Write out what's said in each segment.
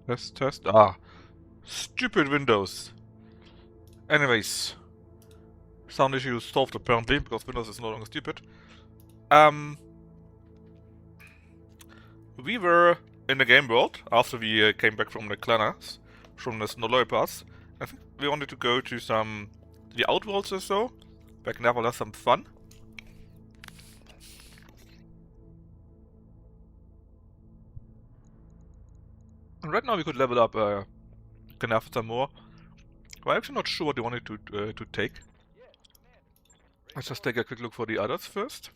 Test, test. Ah, stupid Windows. Anyways, sound issue solved apparently, because Windows is no longer stupid. We were in the game world after we came back from the Clanners, from the Snoloy Pass. I think we wanted to go to the Outworlds or so. Back in Neverland, some fun. And right now we could level up Knaff some more. I'm actually not sure what they wanted to take. Let's just take a quick look for the others first.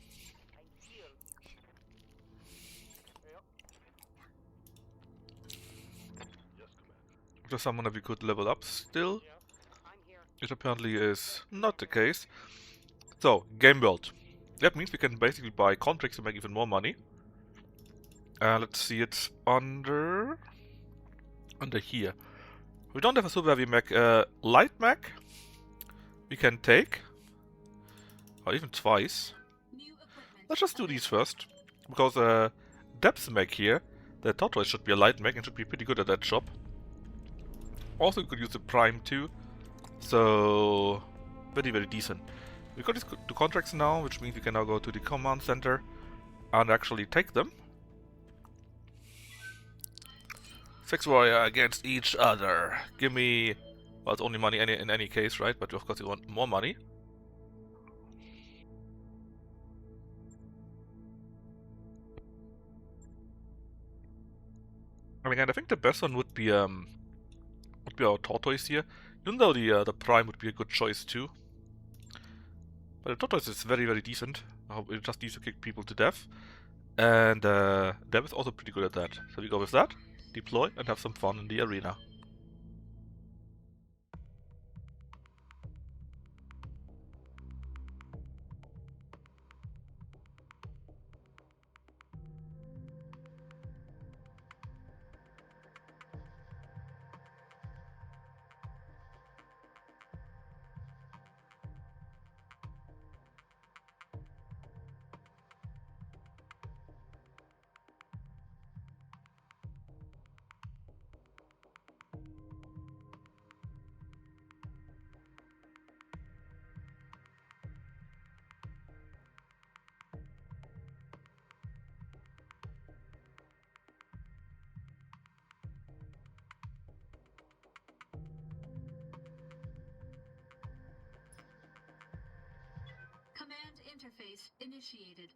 There's someone that we could level up still, which apparently is not the case. So, Gameworld. That means we can basically buy contracts to make even more money. Let's see, it's under here. We don't have a super heavy mech. Light mech we can take, or even twice. Let's just do these first, because depth mech here, the tortoise should be a light mech and should be pretty good at that job. Also, we could use the prime too, so very decent. We got these two contracts now, which means we can now go to the command center and actually take them. 6 warrior against each other. Give me, well, it's only money in any case, right? But of course you want more money. I mean, I think the best one would be our tortoise here. Even though the prime would be a good choice too. But the tortoise is very decent. It just needs to kick people to death. And Dev is also pretty good at that. So we go with that, deploy, and have some fun in the arena. Command interface initiated.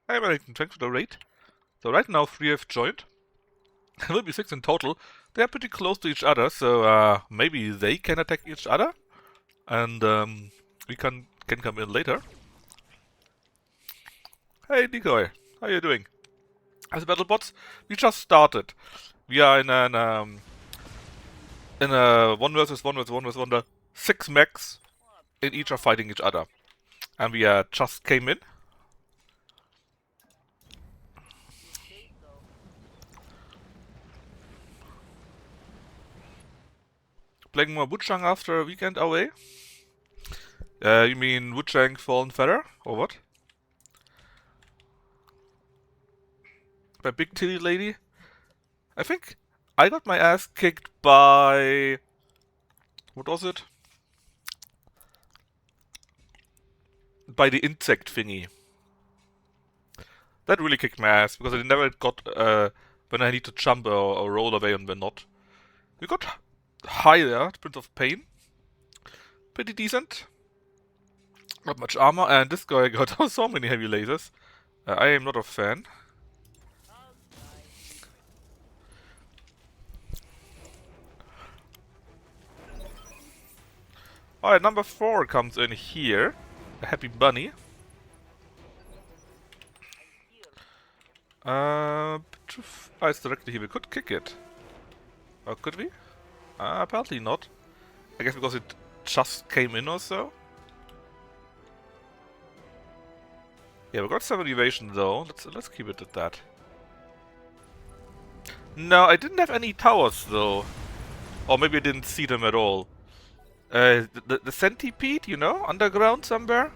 Hey Wellington, thanks for the raid. So right now 3 have joined. There will be 6 in total. They are pretty close to each other, so maybe they can attack each other. And we can come in later. Hey Decoy, how you doing? As BattleBots, we just started. We are in a 1 versus 1 versus 1 versus 1. 6 mechs in each are fighting each other. And we just came in. Playing more Wuchang after a weekend away? You mean Wuchang Fallen Feather? Or what? By Big Titty Lady? I think I got my ass kicked by... What was it? By the insect thingy. That really kicked my ass, because I never got when I need to jump or roll away and when not. We got high there, Prince of Pain. Pretty decent. Not much armor, and this guy got so many heavy lasers. I am not a fan. Alright, number 4 comes in here. A happy bunny. It's directly here. We could kick it. Or could we? Apparently not. I guess because it just came in or so. Yeah, we got 7 evasion though. Let's keep it at that. No, I didn't have any towers though. Or maybe I didn't see them at all. The centipede, you know, underground somewhere?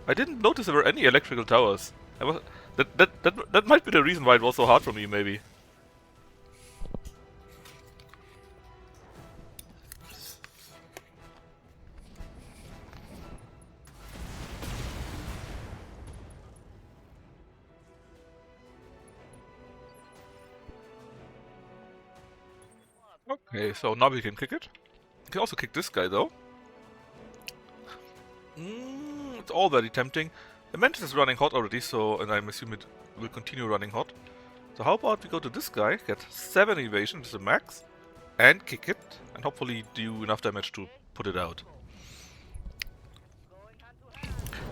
I didn't notice there were any electrical towers. That might be the reason why it was so hard for me, maybe. Okay, so now we can kick it. We can also kick this guy though. It's all very tempting. The Mantis is running hot already, so, and I'm assuming it will continue running hot. So how about we go to this guy, get 7 evasion, which is the max, and kick it, and hopefully do enough damage to put it out.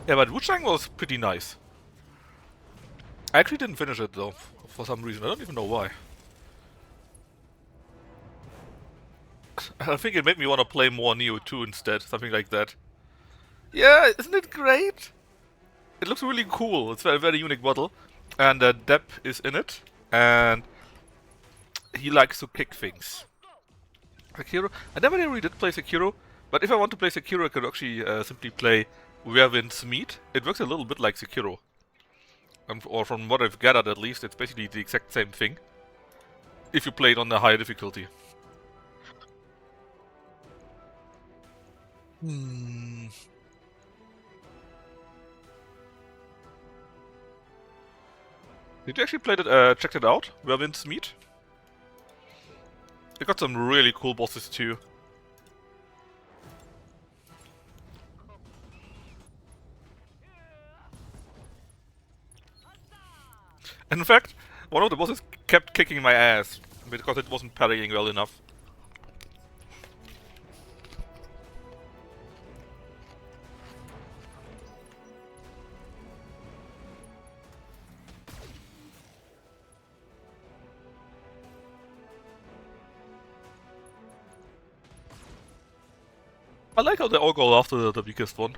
Yeah, but Wuchang was pretty nice. I actually didn't finish it though, for some reason. I don't even know why. I think it made me want to play more Neo 2 instead, something like that. Yeah, isn't it great? It looks really cool. It's a very, very unique model. And Depp is in it. And he likes to kick things. Sekiro. I never really did play Sekiro. But if I want to play Sekiro, I could actually simply play Where Winds Meet. It works a little bit like Sekiro. Or from what I've gathered at least, it's basically the exact same thing. If you play it on a higher difficulty. Did you actually play it, checked it out? Where Winds Meet? It got some really cool bosses too. In fact, one of the bosses kept kicking my ass because it wasn't parrying well enough. I like how they all go after the weakest one.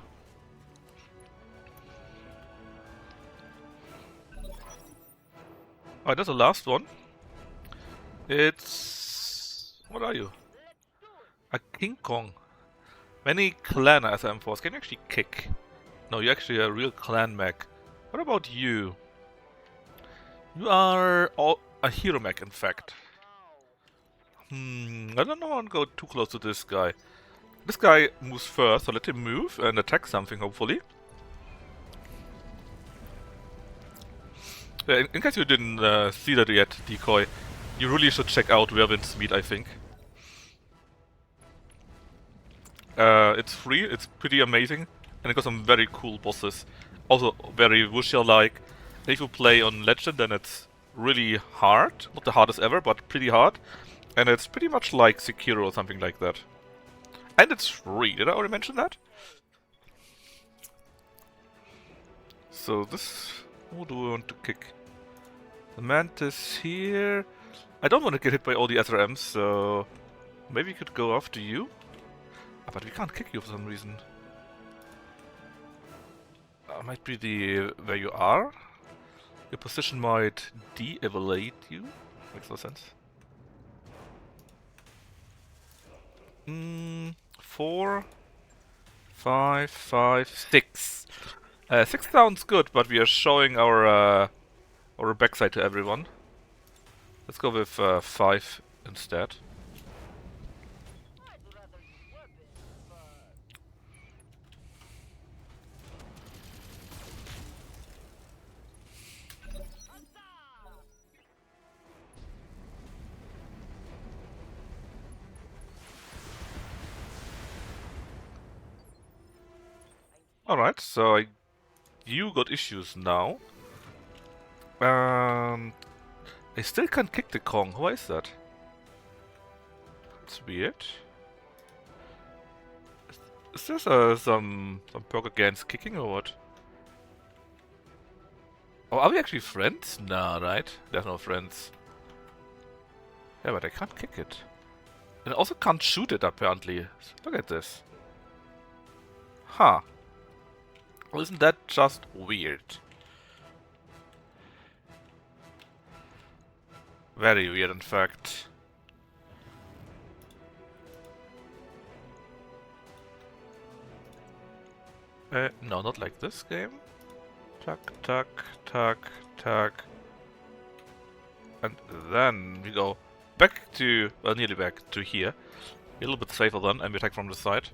Alright, that's the last one. It's... what are you? A King Kong. Many clan SM force. Can you actually kick? No, you're actually a real clan mech. What about you? You are a hero mech, in fact. I don't want to go too close to this guy. This guy moves first, so let him move and attack something, hopefully. In case you didn't see that yet, Decoy, you really should check out Where Winds Meet, I think. It's free, it's pretty amazing, and it got some very cool bosses. Also very Wuxia-like. If you play on Legend, then it's really hard. Not the hardest ever, but pretty hard. And it's pretty much like Sekiro or something like that. And it's free, did I already mention that? So this... who do we want to kick? The Mantis here... I don't want to get hit by all the SRMs, so... maybe we could go after you? Ah, but we can't kick you for some reason. Might be the... where you are? Your position might de-evaluate you? Makes no sense. 4, 5, 5, 6. 6 sounds good, but we are showing our backside to everyone. Let's go with 5 instead. Alright, so you got issues now. I still can't kick the Kong. Why is that? It's weird. Is there some perk against kicking or what? Oh, are we actually friends? Nah, right? There's no friends. Yeah, but I can't kick it. And I also can't shoot it, apparently. Look at this. Huh. Well, isn't that just weird? Very weird, in fact. No, not like this game. Tuck, tuck, tuck, tuck. And then we go back to, well, nearly back to here. A little bit safer then, and we attack from the side.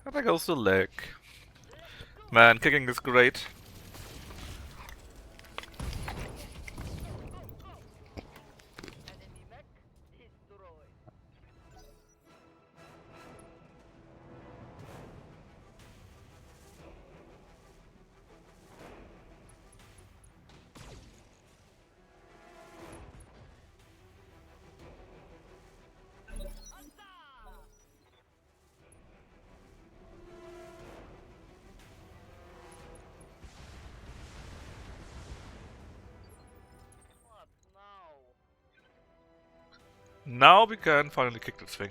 And there goes the leg. Man, kicking is great. Now we can finally kick this thing.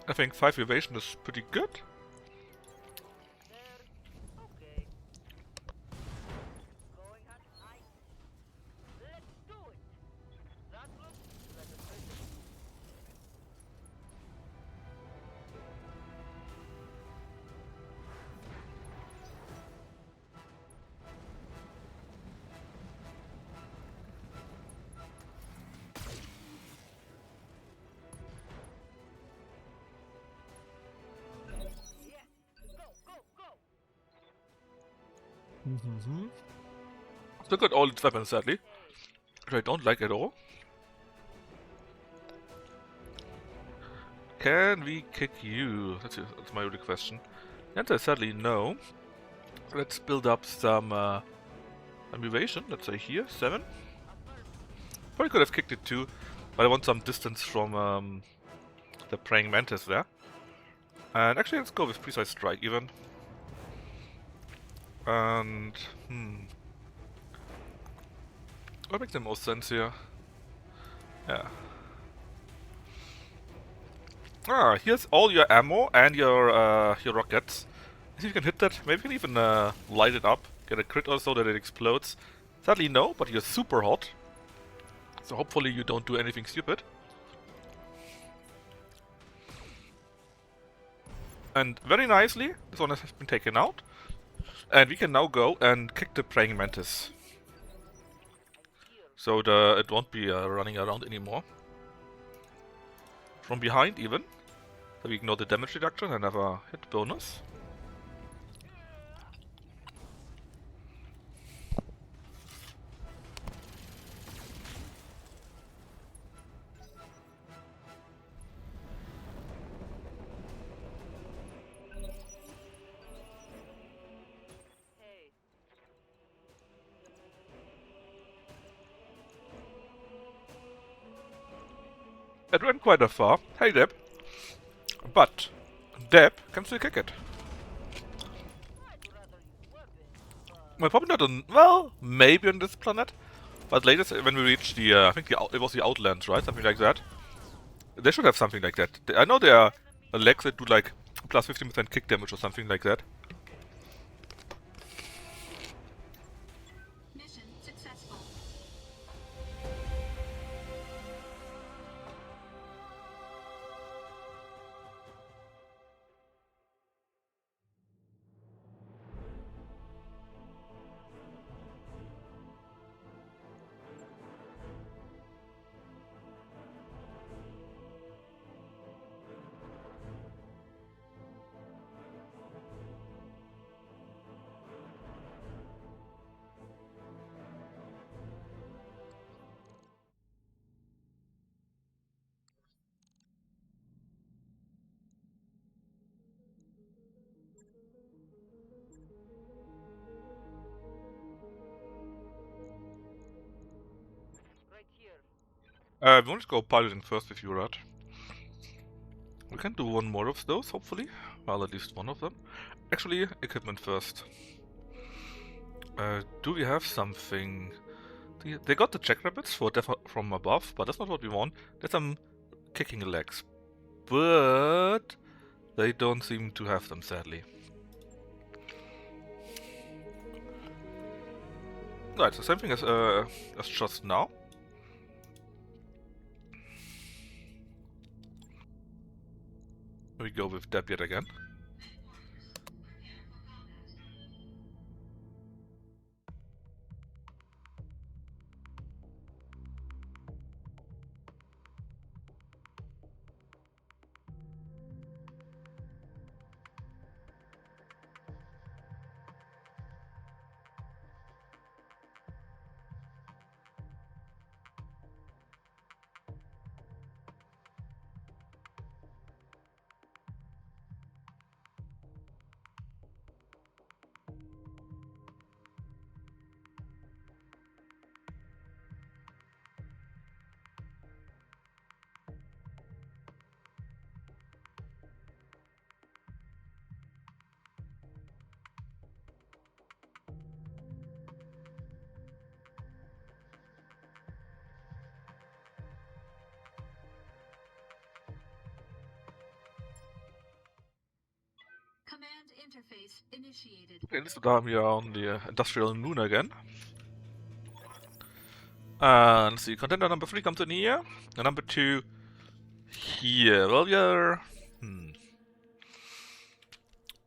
I think 5 evasion is pretty good. Look at all its weapons, sadly, which I don't like at all. Can we kick you? That's my only question. The answer is sadly no. Let's build up some evasion. Let's say here, 7. Probably could have kicked it too, but I want some distance from the praying mantis there. And actually, let's go with precise strike even. And what makes the most sense here? Yeah. Ah, here's all your ammo and your rockets. If you can hit that, maybe you can even light it up, get a crit or so that it explodes. Sadly no, but you're super hot. So hopefully you don't do anything stupid. And very nicely, this one has been taken out. And we can now go and kick the praying mantis. So it won't be running around anymore. From behind even. So we ignore the damage reduction and have a hit bonus. It went quite a far. Hey Deb. But Deb can still kick it. Well, probably not on, well, maybe on this planet. But later when we reach the, I think it was the Outlands, right? Something like that. They should have something like that. I know there are legs that do like plus 15% kick damage or something like that. Mission successful. We want to go piloting first with you, Rad. We can do one more of those, hopefully. Well, at least one of them. Actually, equipment first. Do we have something? They got the jackrabbits for death from above, but that's not what we want. There's some kicking legs. But they don't seem to have them, sadly. Right, the same thing as just now. We go with Deb yet again. Command interface initiated. Okay, this time we are on the industrial moon again. And let's see, contender number 3 comes in here, and number 2 here. Well, we are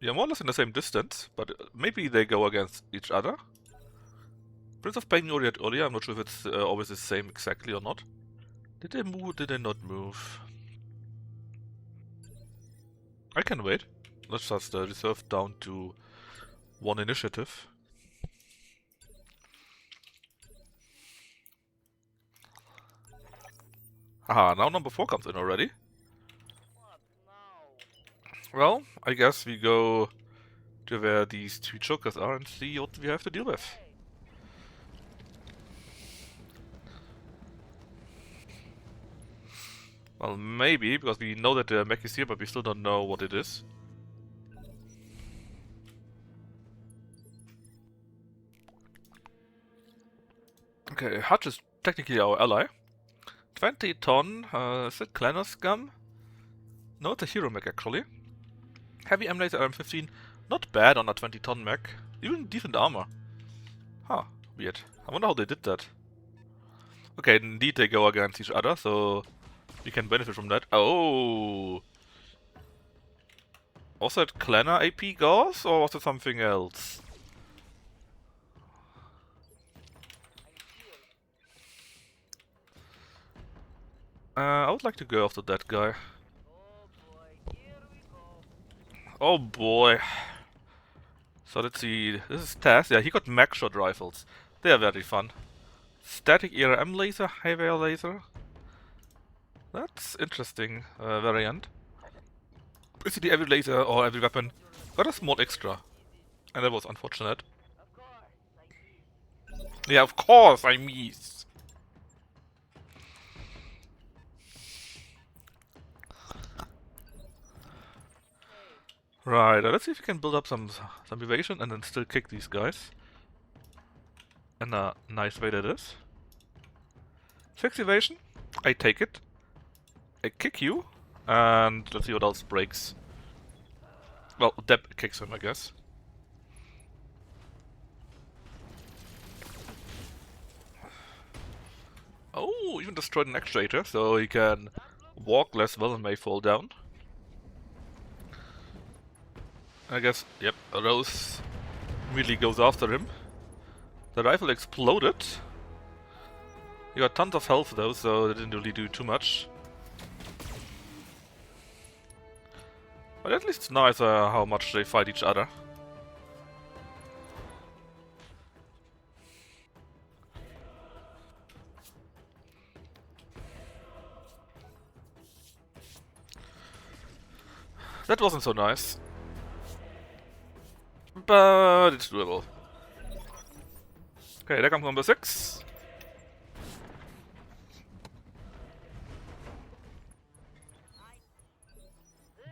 more or less in the same distance, but maybe they go against each other. Prince of Pain already had earlier, I'm not sure if it's always the same exactly or not. Did they move, did they not move? I can wait. Let's just reserve down to 1 initiative. Haha, now number 4 comes in already. Well, I guess we go to where these 2 jokers are and see what we have to deal with. Well, maybe, because we know that the mech is here, but we still don't know what it is. Okay, Hutch is technically our ally. 20 ton, is it Clanner Scum? No, it's a hero mech actually. Heavy M laser RM15, not bad on a 20 ton mech. Even decent armor. Huh, weird. I wonder how they did that. Okay, indeed they go against each other, so we can benefit from that. Oh! Was that Clanner AP Gauss, or was it something else? I would like to go after that guy. Oh boy. So let's see, this is Taz. Yeah, he got mag shot rifles. They are very fun. Static ERM laser, heavy laser. That's interesting variant. Basically every laser or every weapon got a small extra. And that was unfortunate. Yeah, of course I miss. Right, let's see if we can build up some evasion and then still kick these guys. In a nice way that is. 6 evasion, I take it. I kick you, and let's see what else breaks. Well, Deb kicks him, I guess. Oh, even destroyed an actuator, so he can walk less well and may fall down. I guess, yep, Rose really goes after him. The rifle exploded. He got tons of health though, so it didn't really do too much. But at least it's nice how much they fight each other. That wasn't so nice. But it's doable. Okay, there comes number 6.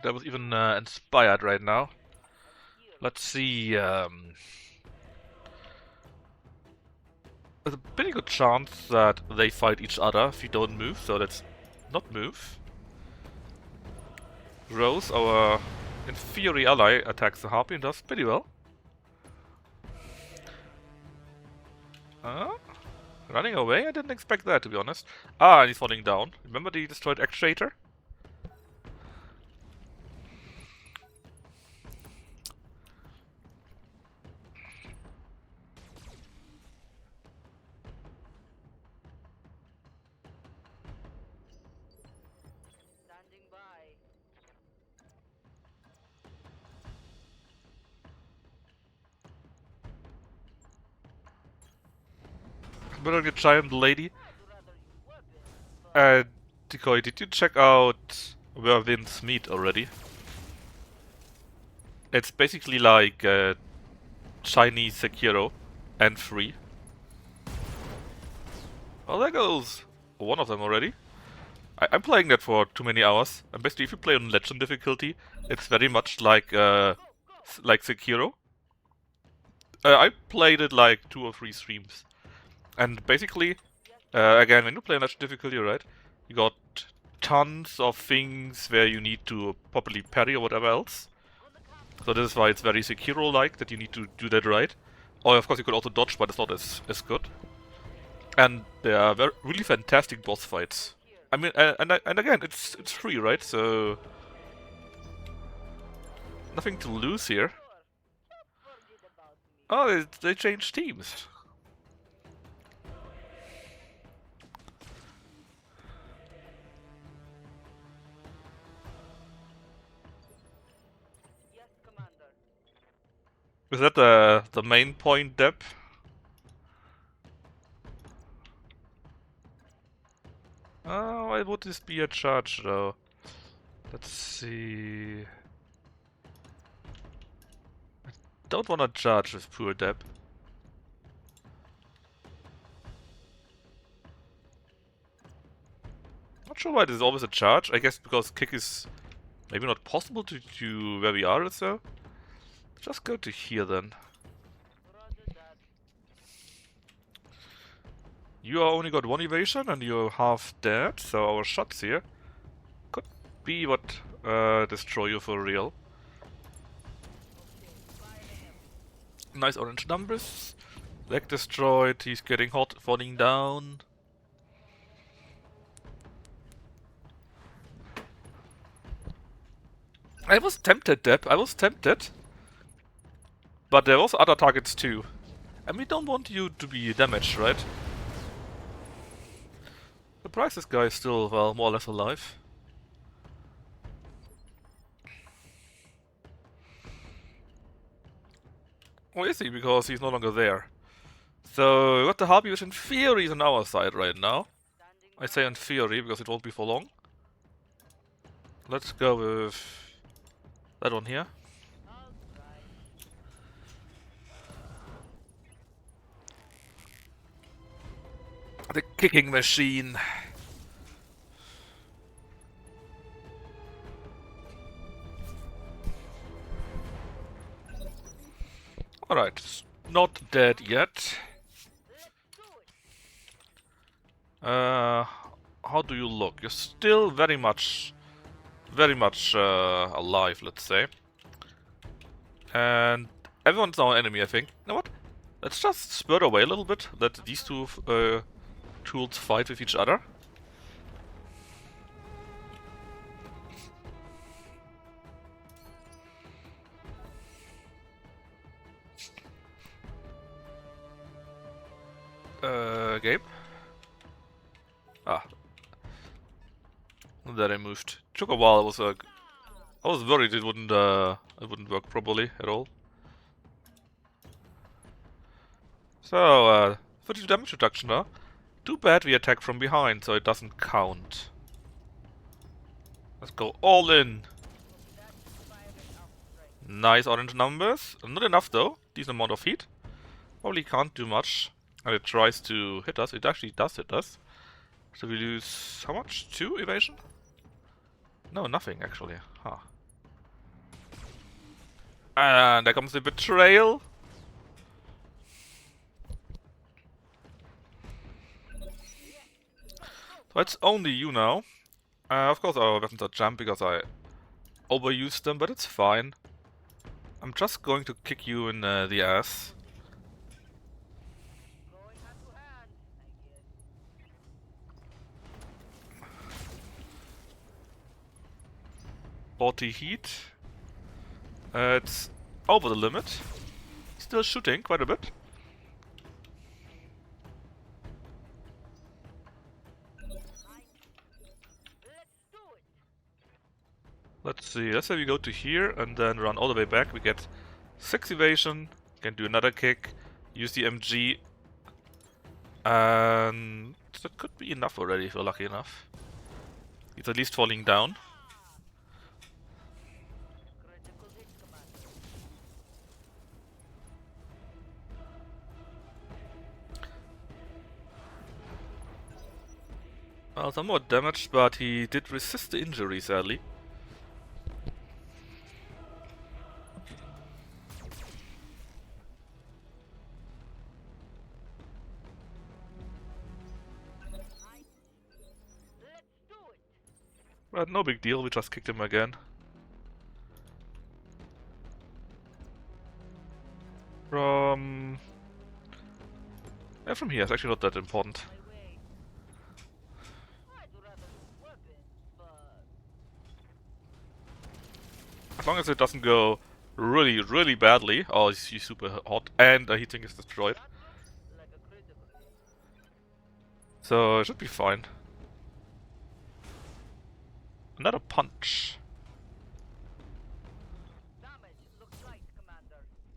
That was even inspired right now. Let's see. There's a pretty good chance that they fight each other if you don't move, so let's not move. Rose, our in theory ally, attacks the Harpy and does pretty well. Running away? I didn't expect that, to be honest. Ah, and he's falling down. Remember the destroyed actuator? Brilliant giant lady. Decoy, did you check out where winds meet already? It's basically like Chinese Sekiro and free. Well, there goes one of them already. I'm playing that for too many hours. And basically, if you play on legend difficulty, it's very much like Sekiro. I played it like 2 or 3 streams. And basically, again, when you play on legend difficulty, right, you got tons of things where you need to properly parry or whatever else. So this is why it's very Sekiro-like, that you need to do that right. Or of course you could also dodge, but it's not as good. And they are really fantastic boss fights. I mean, and again, it's free, right? So nothing to lose here. Oh, they changed teams. Is that the main point, Deb? Oh, why would this be a charge though? Let's see. I don't want to charge with poor Deb. Not sure why there's always a charge. I guess because kick is maybe not possible to where we are or so. Just go to here then. You only got 1 evasion and you're half dead, so our shots here could be what destroy you for real. Nice orange numbers. Leg destroyed, he's getting hot, falling down. I was tempted, Deb, I was tempted. But there was other targets too. And we don't want you to be damaged, right? Surprised this guy is still, well, more or less alive. Or is he? Because he's no longer there. So, what the Harpy, which in theory is on our side right now. I say in theory, because it won't be for long. Let's go with that one here. The kicking machine. Alright, not dead yet. How do you look? You're still very much alive, let's say. And everyone's now an enemy, I think. You know what? Let's just spurt away a little bit, let these two tools fight with each other. Gabe? Ah. Then I moved. Took a while, I was worried it wouldn't work properly at all. So, 32 damage reduction now. Too bad we attack from behind, so it doesn't count. Let's go all in. Nice orange numbers. Not enough though. Decent amount of heat. Probably can't do much. And it tries to hit us. It actually does hit us. So we lose how much? 2 evasion? No, nothing actually. Huh. And there comes the betrayal. So it's only you now. Of course our weapons are jump because I overused them, but it's fine. I'm just going to kick you in the ass. 40 heat. It's over the limit. Still shooting quite a bit. Let's see, let's say we go to here and then run all the way back. We get 6 evasion, can do another kick, use the MG, and that could be enough already if we're lucky enough. He's at least falling down. Well, somewhat damaged, but he did resist the injury, sadly. But no big deal, we just kicked him again. From here, it's actually not that important. As long as it doesn't go really, really badly. Oh, he's super hot, and the heating is destroyed. So it should be fine. Another punch.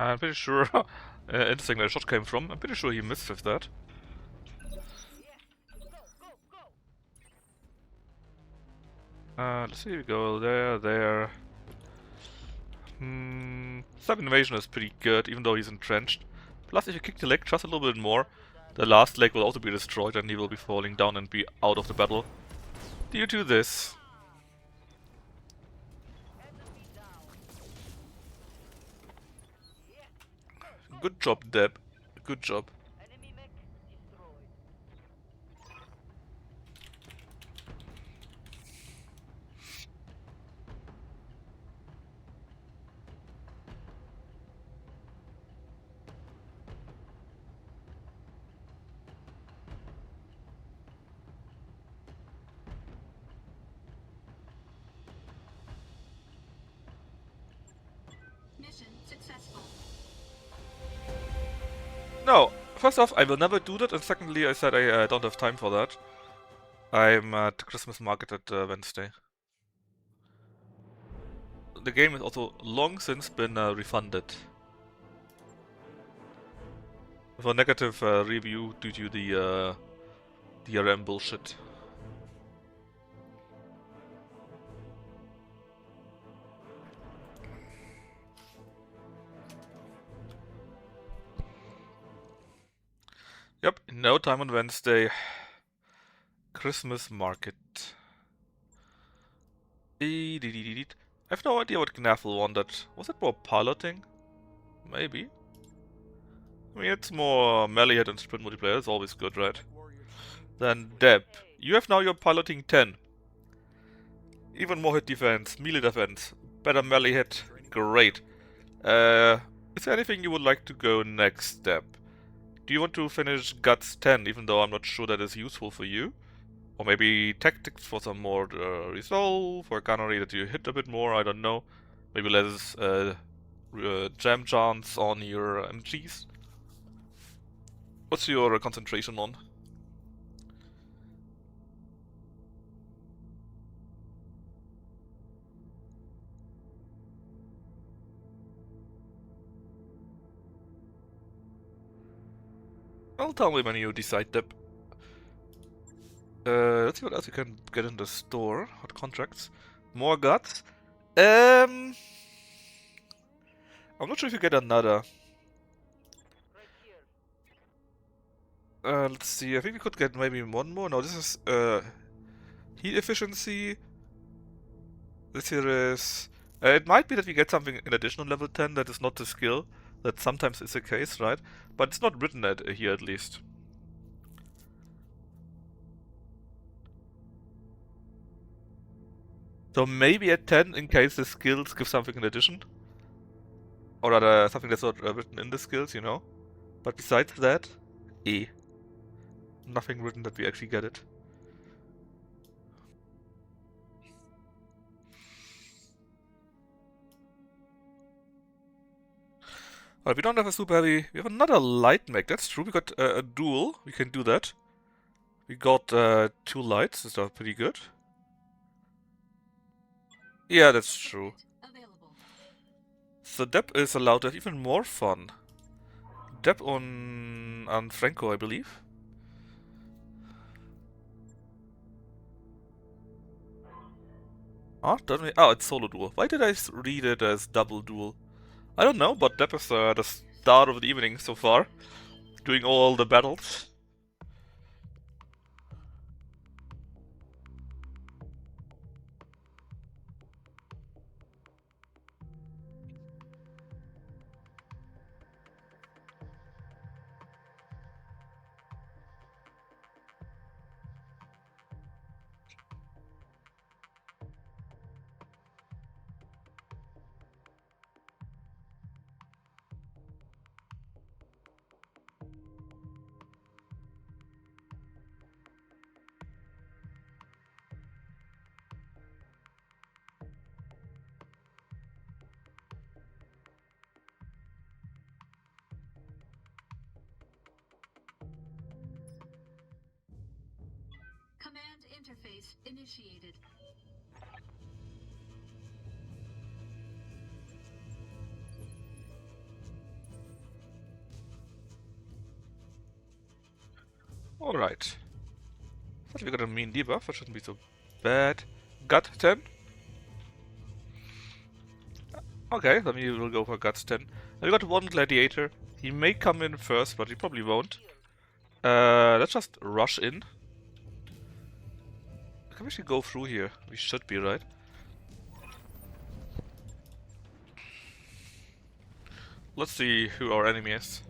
I'm pretty sure, interesting where the shot came from. I'm pretty sure he missed with that. Let's see, we go there. 7 invasion is pretty good, even though he's entrenched. Plus, if you kick the leg just a little bit more, the last leg will also be destroyed and he will be falling down and be out of the battle due to this. Good job, Deb. Good job. Mission successful. No, first off, I will never do that, and secondly, I said I don't have time for that. I'm at Christmas market at Wednesday. The game is also long since been refunded. For negative review due to the DRM bullshit. Yep, no time on Wednesday. Christmas market. I have no idea what Knaffle wanted. Was it more piloting? Maybe. I mean, it's more melee hit and sprint multiplayer. It's always good, right? Then Deb, you have now your piloting 10. Even more hit defense, melee defense, better melee hit. Great. Is there anything you would like to go next, Deb? Do you want to finish Guts 10, even though I'm not sure that is useful for you? Or maybe Tactics for some more resolve, or Gunnery that you hit a bit more, I don't know. Maybe less jam chance on your MGs. What's your concentration on? Well, tell me when you decide that. Let's see what else you can get in the store. Hot contracts. More guts. I'm not sure if you get another. Let's see. I think we could get maybe one more. No, this is heat efficiency. This here is. It might be that we get something in addition on level 10 that is not the skill. That sometimes is the case, right? But it's not written here at least. So maybe at 10 in case the skills give something in addition. Or rather, something that's not written in the skills, you know? But besides that, nothing written that we actually get it. But we don't have a super heavy. We have another light mech. That's true. We got a duel. We can do that. We got 2 lights. These are pretty good. Yeah, that's true. So Dep is allowed to have even more fun. Dep on Franco, I believe. Oh, doesn't we? Oh, it's solo duel. Why did I read it as double duel? I don't know, but Dep is the start of the evening so far. Doing all the battles. Command interface initiated. Alright. Thought we got a mean debuff, that shouldn't be so bad. Gut 10. Okay, then we will go for Guts 10. We got 1 Gladiator. He may come in first, but he probably won't. Let's just rush in. Can we actually go through here? We should be, right? Let's see who our enemy is.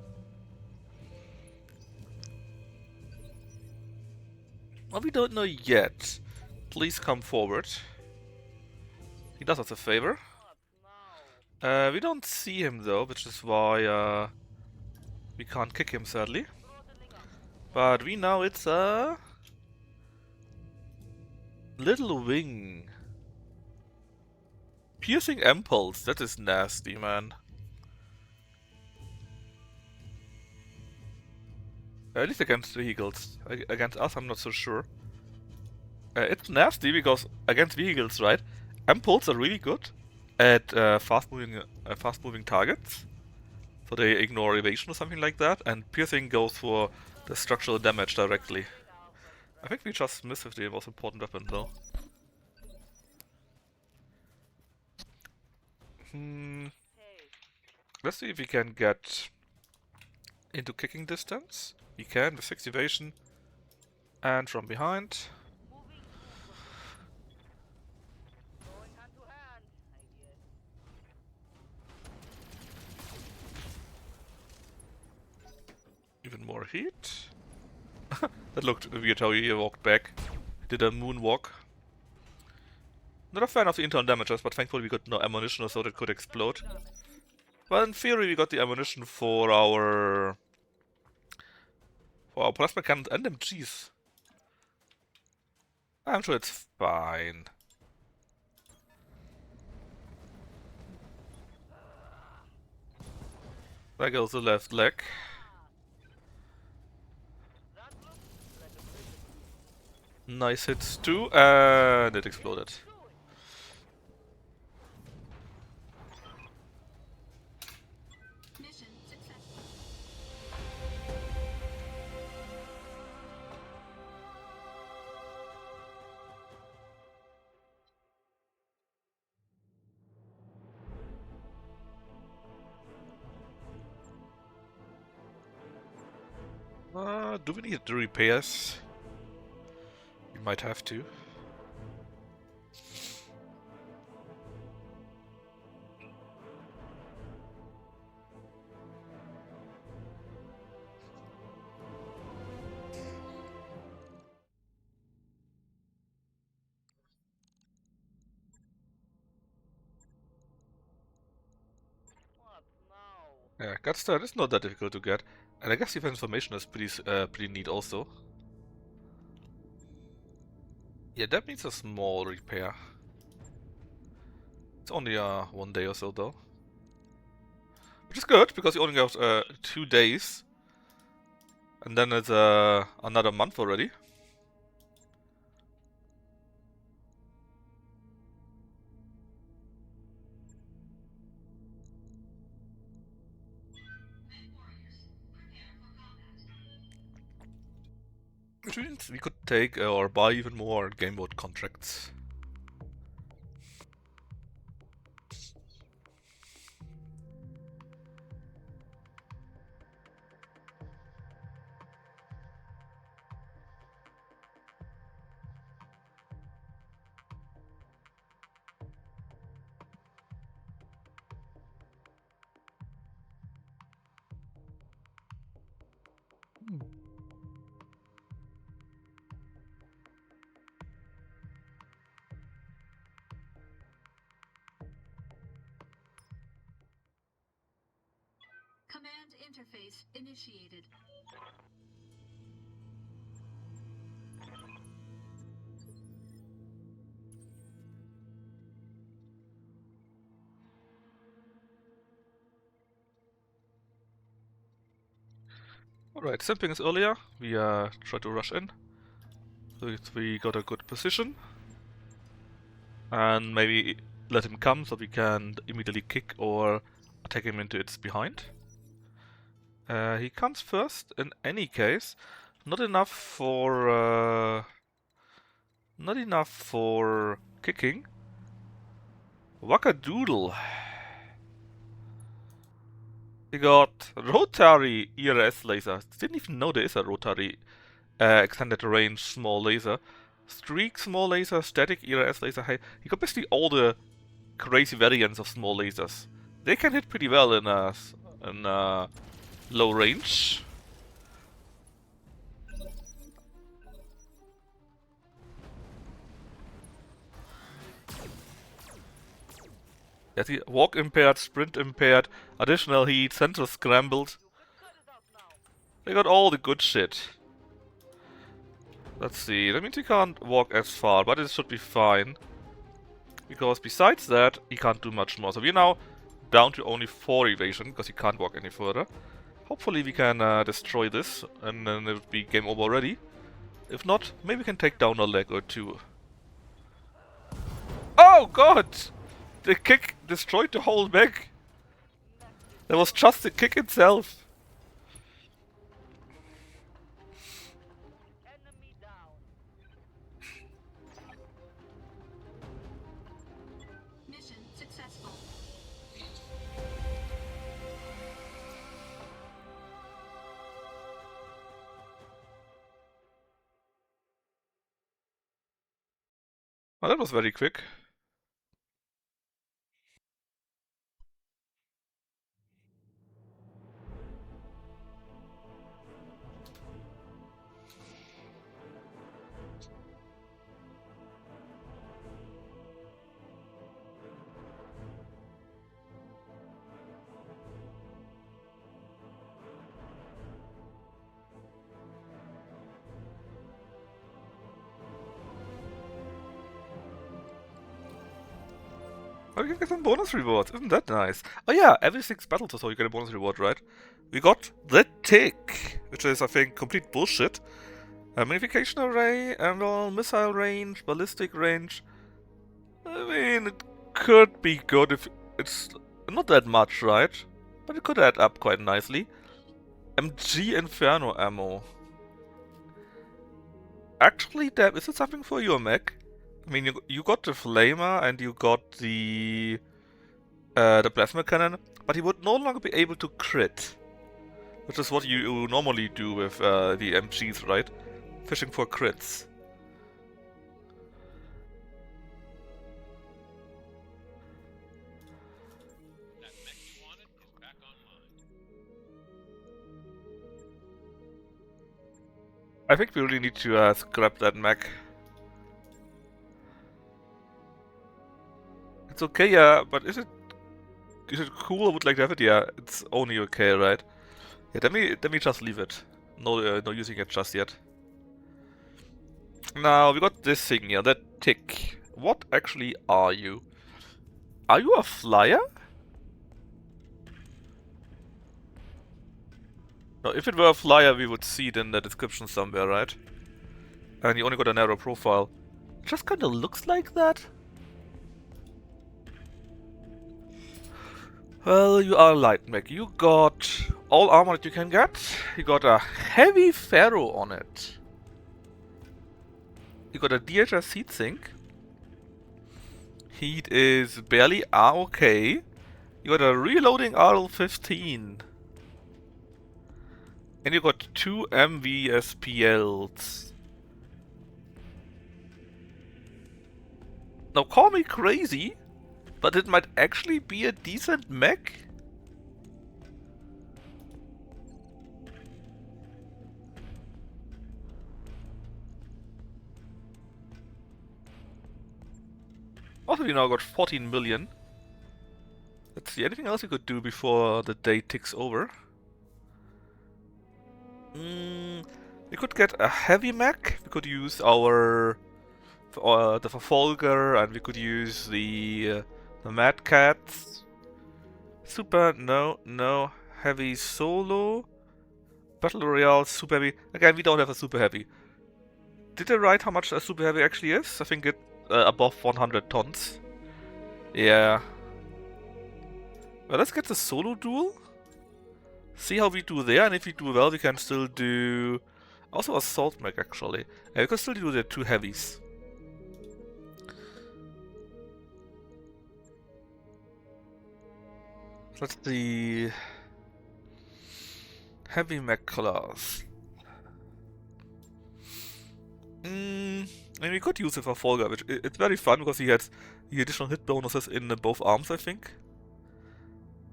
Well, we don't know yet. Please come forward. He does us a favor. We don't see him though, which is why we can't kick him sadly. But we know it's a little wing. Piercing impulse, that is nasty, man. At least against vehicles. Against us, I'm not so sure. It's nasty because against vehicles, right? Impulse are really good at fast-moving targets, so they ignore evasion or something like that. And piercing goes for the structural damage directly. I think we just missed if the most important weapon though. Let's see if we can get into kicking distance. We can with 6 evasion and from behind. Even more heat. That looked weird how he walked back. Did a moonwalk. Not a fan of the internal damages, but thankfully we got no ammunition so that could explode. Well, in theory we got the ammunition for our plasma cannons and MGs. I'm sure it's fine. There goes the left leg. Nice hits too, and it exploded. Mission successful. Do we need the repairs? We might have to. Yeah, Gutstone is not that difficult to get, and I guess the information is pretty neat also. Yeah, that needs a small repair. It's only 1 day or so though. Which is good, because you only got 2 days. And then it's another month already. Which means we could take or buy even more Gameworld contracts. Command interface initiated. Alright, simping is earlier. We try to rush in. So we got a good position. And maybe let him come so we can immediately kick or attack him into its behind. He comes first in any case. Not enough for kicking. Wackadoodle. He got rotary ERS laser. Didn't even know there is a rotary extended range small laser. Streak small laser, static ERS laser. Hey, he got basically all the crazy variants of small lasers. They can hit pretty well in low range. Yeah, see, walk impaired, sprint impaired, additional heat, center scrambled. They got all the good shit. Let's see, that means he can't walk as far, but it should be fine. Because besides that, he can't do much more. So we're now down to only 4 evasion, because he can't walk any further. Hopefully we can destroy this, and then it would be game over already. If not, maybe we can take down a leg or two. Oh god! The kick destroyed the whole mech! That was just the kick itself! Mission successful. Oh, that was very quick. Oh, you can get some bonus rewards, isn't that nice? Oh yeah, every 6 battles or so you get a bonus reward, right? We got the tick, which is, I think, complete bullshit. Magnification array, anvil, missile range, ballistic range. I mean, it could be good if it's not that much, right? But it could add up quite nicely. MG Inferno ammo. Actually, Deb, is it something for your mech? I mean, you got the flamer and you got the plasma cannon, but he would no longer be able to crit, which is what you normally do with the MGs, right? Fishing for crits. I think we really need to scrap that mech. It's okay, yeah, but is it cool? I would like to have it. Yeah, it's only okay, right? Yeah, let me just leave it. No using it just yet. Now we got this thing here, that tick. What actually are you? Are you a flyer? Now, if it were a flyer, we would see it in the description somewhere, right? And you only got a narrow profile. It just kinda looks like that. Well, you are light mech. You got all armor that you can get. You got a heavy ferro on it. You got a DHS heatsink. Heat is barely okay. You got a reloading RL-15. And you got 2 MVSPLs. Now call me crazy, but it might actually be a decent mech. Also, we now got 14 million. Let's see, anything else we could do before the day ticks over? We could get a heavy mech. We could use our the Verfolger, and we could use the Mad Cats. Super, no. Heavy solo. Battle Royale, super heavy. Again, we don't have a super heavy. Did I write how much a super heavy actually is? I think it above 100 tons. Yeah. Well, let's get the solo duel. See how we do there, and if we do well, we can still do also assault mech actually. Yeah, we can still do the 2 heavies. Let's see. Heavy mech class. And we could use it for Folger, which it's very fun because he has the additional hit bonuses in both arms, I think.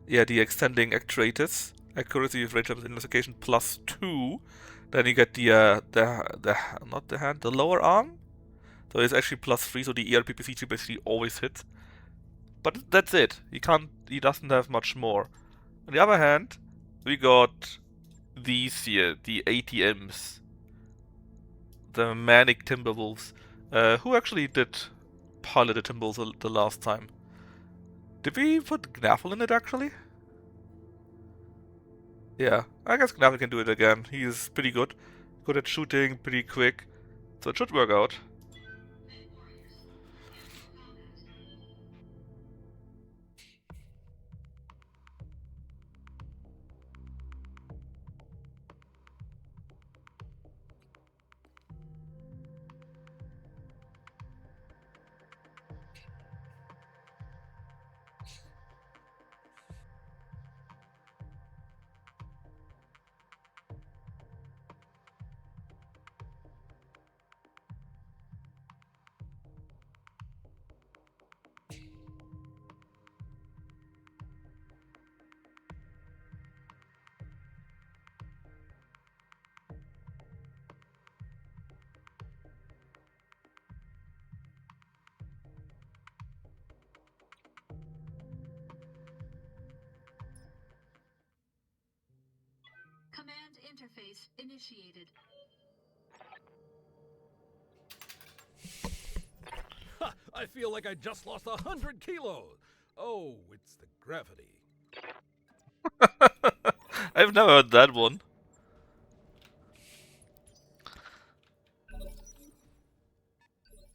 Yeah, the extending actuators, accuracy of range weapons investigation +2. Then you get the not the hand, the lower arm. So it's actually +3, so the ERPPC basically always hits. But that's it. He doesn't have much more. On the other hand, we got these here, the ATMs. The Manic Timberwolves. Who actually did pilot the Timberwolves the last time? Did we put Gnaffle in it actually? Yeah, I guess Gnaffle can do it again. He is pretty good. Good at shooting, pretty quick. So it should work out. Command interface initiated. Ha! I feel like I just lost 100 kilos. Oh, it's the gravity. I've never heard that one.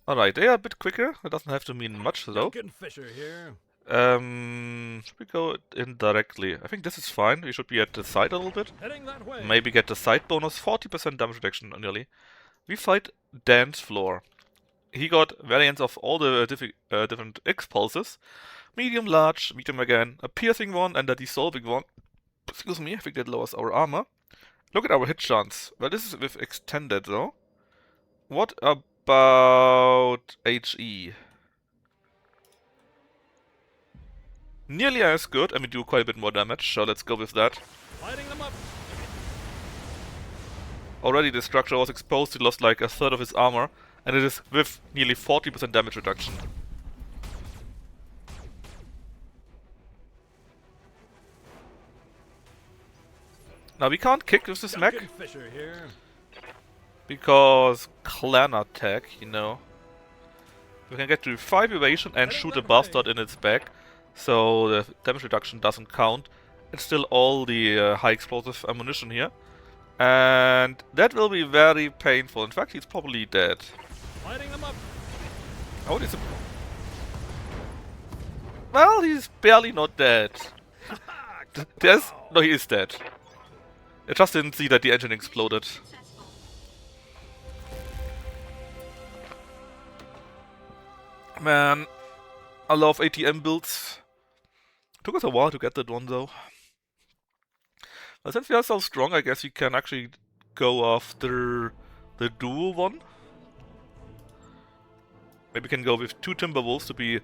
Alright, they are a bit quicker. That doesn't have to mean much though. Duncan Fisher here. Should we go in directly? I think this is fine. We should be at the side a little bit. Heading that way. Maybe get the side bonus, 40% damage reduction nearly. We fight Dance Floor. He got variants of all the different X pulses. Medium, large, medium again, a piercing one and a dissolving one. Excuse me, I think that lowers our armor. Look at our hit chance. Well, this is with extended though. What about HE? Nearly as good, and we do quite a bit more damage, so let's go with that. Lighting them up. Already the structure was exposed, he lost like a third of his armor, and it is with nearly 40% damage reduction. Now we can't kick with this mech, Duncan Fisher here. because clan attack, you know. We can get to 5 evasion and shoot a bastard in its back, so the damage reduction doesn't count. It's still all the high explosive ammunition here. And that will be very painful. In fact, he's probably dead. Lighting them up. Oh, well, he's barely not dead. There's... No, he is dead. I just didn't see that the engine exploded. Successful. Man, I love ATM builds. Took us a while to get that one though. But since we are so strong, I guess we can actually go after the duo one. Maybe we can go with 2 Timberwolves to be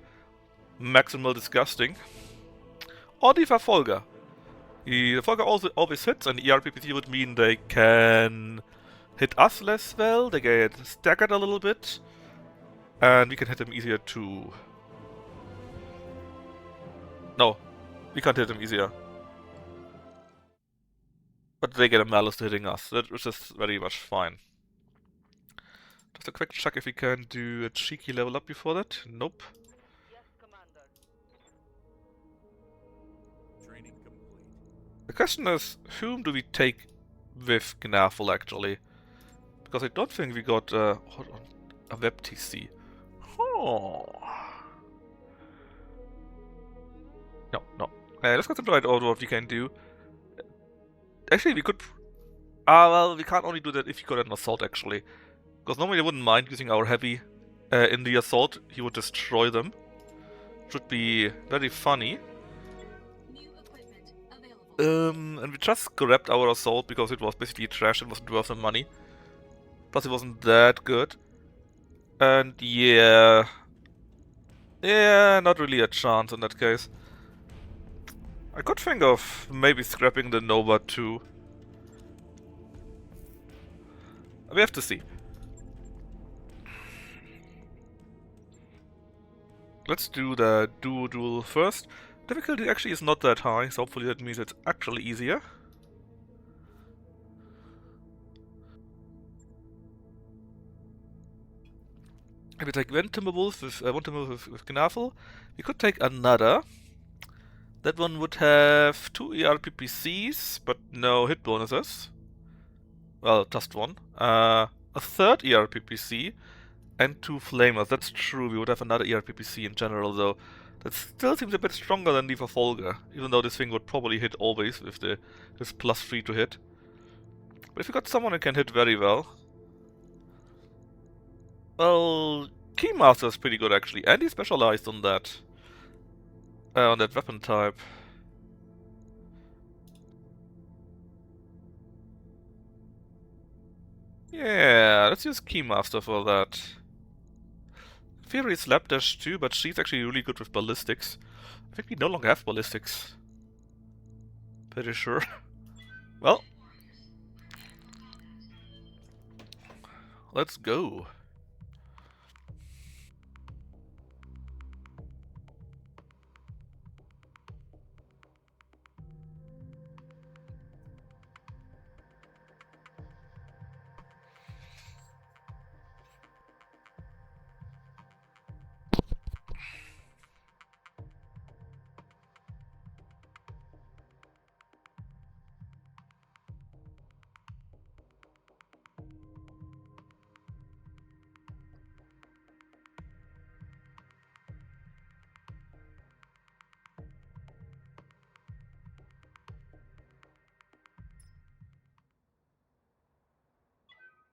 maximal disgusting. Or the Verfolger. The Verfolger also always hits, and ERPPC would mean they can hit us less well, they get staggered a little bit, and we can hit them easier too. No, we can't hit them easier. But they get a malus to hitting us, which is very much fine. Just a quick check if we can do a cheeky level up before that. Nope. Training complete. The question is, whom do we take with Gnafel actually? Because I don't think we got hold on, a web TC. Oh. No. Let's concentrate on what we can do. Actually, we could... well, we can't only do that if he got an assault actually. Because normally I wouldn't mind using our heavy in the assault. He would destroy them. Should be very funny. New equipment available. And we just grabbed our assault because it was basically trash, it wasn't worth the money. Plus it wasn't that good. And yeah... Yeah, not really a chance in that case. I could think of maybe scrapping the Nova too. We have to see. Let's do the duel first. Difficulty actually is not that high, so hopefully that means it's actually easier. If we take one Timberwolf with Gnafel, we could take another. That one would have 2 ERPPCs, but no hit bonuses. Well, just one. A third ERPPC and 2 Flamers. That's true, we would have another ERPPC in general though. That still seems a bit stronger than the Verfolger, even though this thing would probably hit always with this +3 to hit. But if you got someone who can hit very well... Well, Keymaster is pretty good actually, and he specialized on that weapon type. Yeah, let's use Keymaster for that. Fury Slapdash too, but she's actually really good with ballistics. I think we no longer have ballistics. Pretty sure. Well. Let's go.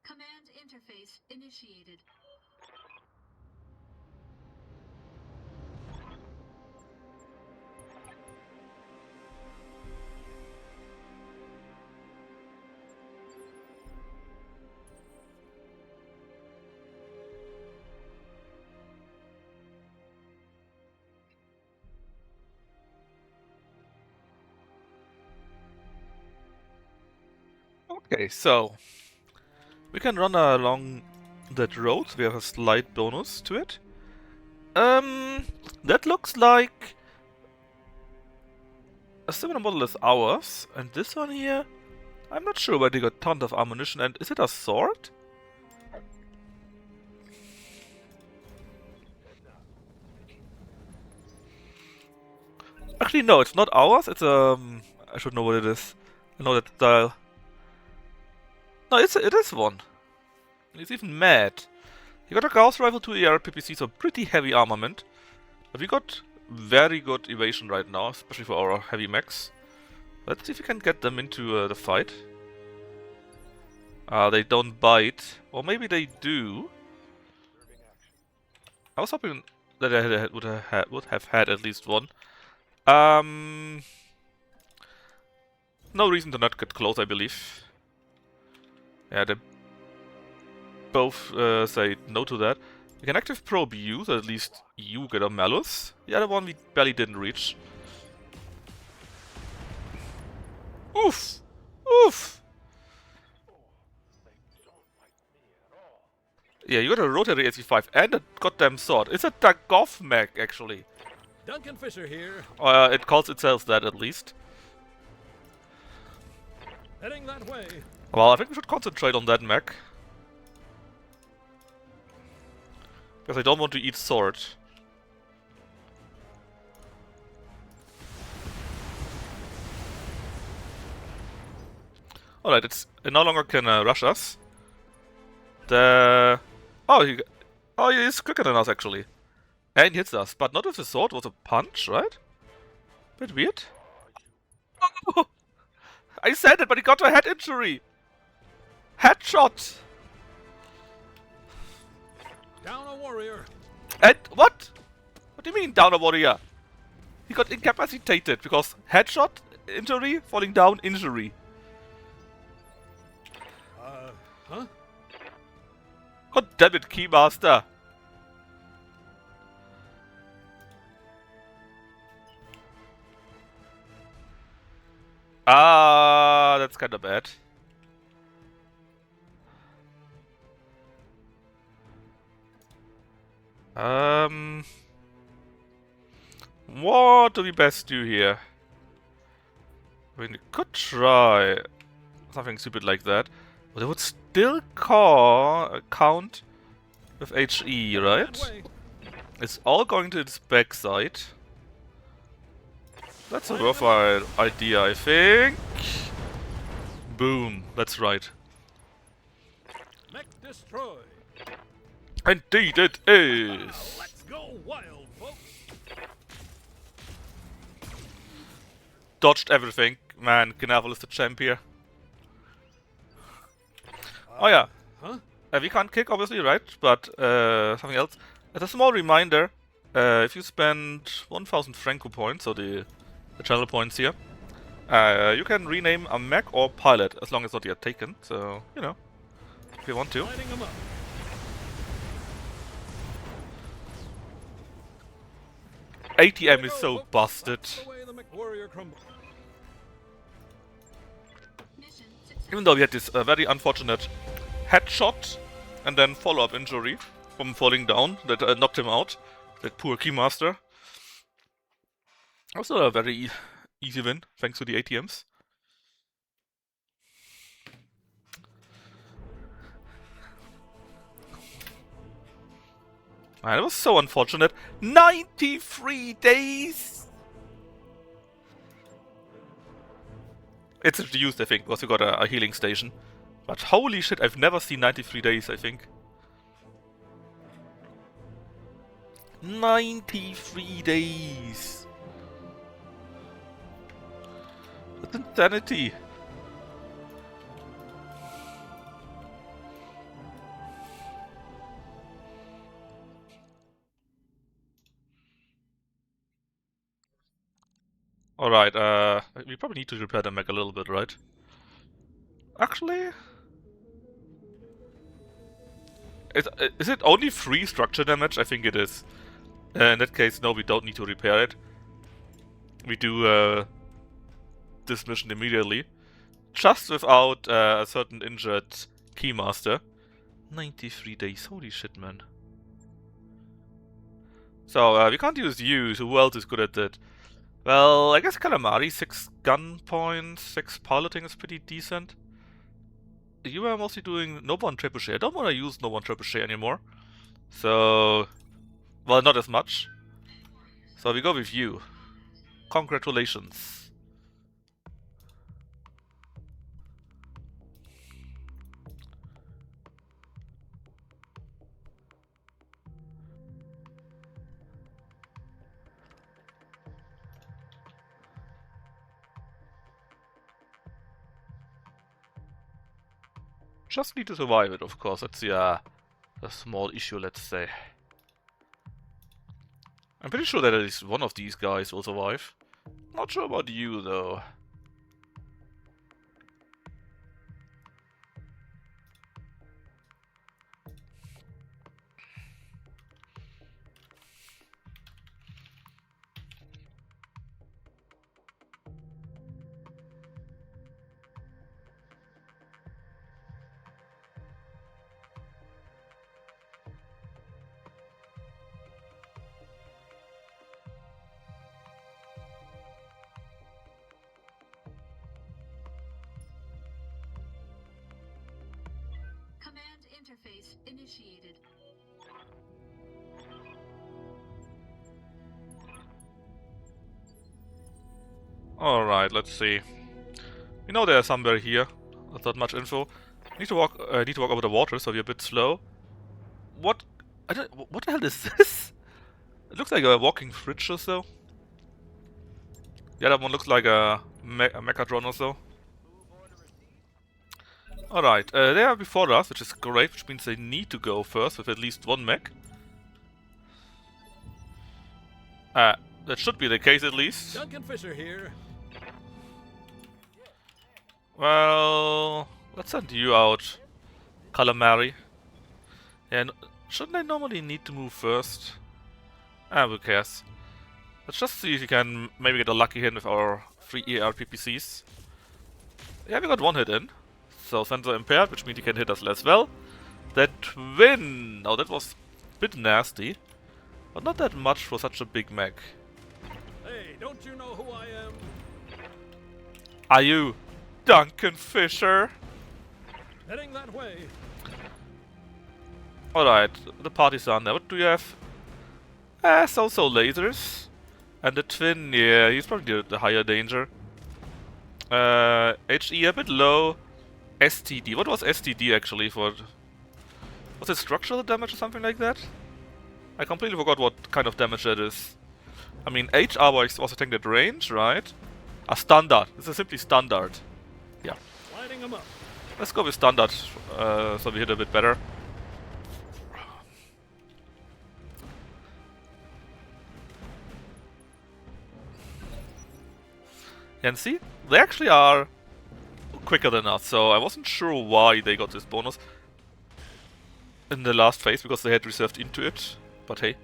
Command interface initiated. Okay, so we can run along that road. We have a slight bonus to it. That looks like a similar model as ours. And this one here, I'm not sure where they got tons of ammunition. And is it a sword? Actually, no, it's not ours. It's I should know what it is. I know that style. No, it is one. He's even mad. He got a Gauss rifle, 2 AR PPC, so pretty heavy armament. But we got very good evasion right now, especially for our heavy mechs. Let's see if we can get them into the fight. They don't bite. Or maybe they do. I was hoping that I would have had at least one. No reason to not get close, I believe. Yeah, they both say no to that. We can active probe U, so at least you get a Malus. The other one we barely didn't reach. Oof! Oof! Yeah, you got a rotary AC5 and a goddamn sword. It's a Dagov mech, actually. Duncan Fisher here. It calls itself that, at least. Heading that way. Well, I think we should concentrate on that mech. Because I don't want to eat sword. Alright, it no longer can rush us. Oh, he's quicker than us, actually. And he hits us, but not with the sword, it was a punch, right? Bit weird. Oh, I said it, but he got a head injury! Headshot! Down a warrior. And what? What do you mean, down a warrior? He got incapacitated because headshot, injury, falling down, injury. Huh? God damn it, Keymaster! Ah, that's kinda bad. What do we best do here? I mean, we could try something stupid like that, but it would still count with HE, right? That way. It's all going to its backside. That's a worthwhile idea, I think. Boom, that's right. Mech destroy. Indeed it is! Let's go wild, folks. Dodged everything. Man, Gnavel is the champ here. Oh yeah. Huh? We can't kick, obviously, right? But something else. As a small reminder, if you spend 1000 Franco points, so the channel points here, you can rename a mech or pilot, as long as not yet taken. So, you know, if you want to. Lighting 'em up. ATM is so busted. That's the way the mech warrior crumbles. Mission success. Even though we had this very unfortunate headshot and then follow-up injury from falling down that knocked him out. That poor Keymaster. Also a very easy win, thanks to the ATMs. Man, it was so unfortunate. 93 days! It's reduced, I think, because we got a healing station. But holy shit, I've never seen 93 days, I think. 93 days! That's insanity! Alright, we probably need to repair the mech a little bit, right? Actually... Is it only 3 structure damage? I think it is. In that case, no, we don't need to repair it. We do this mission immediately. Just without a certain injured Keymaster. 93 days, holy shit, man. So, we can't use you, so who else is good at that? Well, I guess Calamari, 6 gun points, 6 piloting is pretty decent. You are mostly doing no one trebuchet. I don't want to use no one trebuchet anymore. So, well, not as much. So we go with you. Congratulations. just need to survive it, of course. That's a small issue, let's say. I'm pretty sure that at least one of these guys will survive. Not sure about you, though. Command interface initiated. Alright, let's see. We know there's somewhere here. That's not much info. Need to walk over the water, so we're a bit slow. What? What the hell is this? It looks like a walking fridge or so. The other one looks like a mechadron or so. Alright, they are before us, which is great, which means they need to go first with at least one mech. That should be the case at least. Duncan Fisher here. Well, let's send you out, Calamari. And shouldn't I normally need to move first? Who cares? Let's just see if we can maybe get a lucky hit with our 3 ER PPCs. Yeah, we got one hit in. So sensor impaired, which means he can hit us less well. That twin! Now that was a bit nasty. But not that much for such a big mech. Hey, don't you know who I am? Are you Duncan Fisher? Heading that way. Alright, the party's on there. What do you have? So lasers. And the twin, yeah, he's probably the higher danger. HE a bit low. STD. What was STD actually for? Was it structural damage or something like that? I completely forgot what kind of damage that is. I mean, HR was I think that range, right? A standard. This is simply standard. Yeah. Lighting them up. Let's go with standard, so we hit a bit better. And see, they actually are quicker than us, so I wasn't sure why they got this bonus in the last phase, because they had reserved into it, but hey.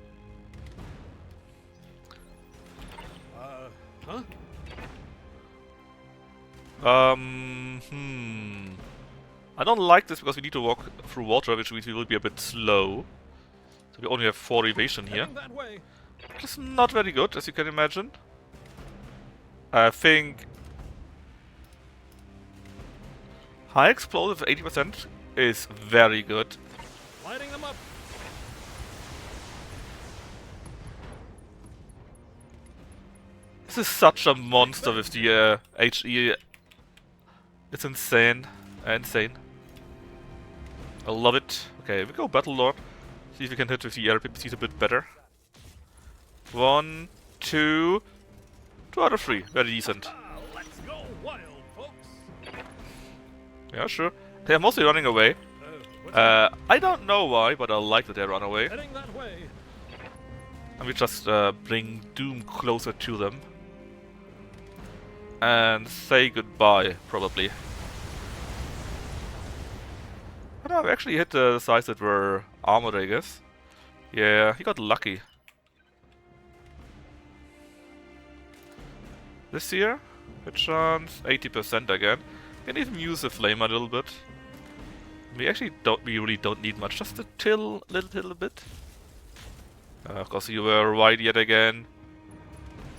Huh? I don't like this because we need to walk through water, which means we will be a bit slow. So we only have 4 evasion here. Heading that way. Which is not very good, as you can imagine. I think high explosive 80% is very good. Lighting them up. This is such a monster with the HE. It's insane. Insane. I love it. Okay, we go Battle Lord. See if we can hit with the RPPCs a bit better. 1, 2, 2 out of 3. Very decent. Let's go wild, folks. Yeah, sure. They are mostly running away. I don't know why, but I like that they run away. Heading that way. And we just bring Doom closer to them. And say goodbye, probably. But no, we actually hit the sides that were armored, I guess. Yeah, he got lucky. This here, hit chance, 80% again. Can even use the flame a little bit. We actually really don't need much, just a little bit. Of course you were right yet again.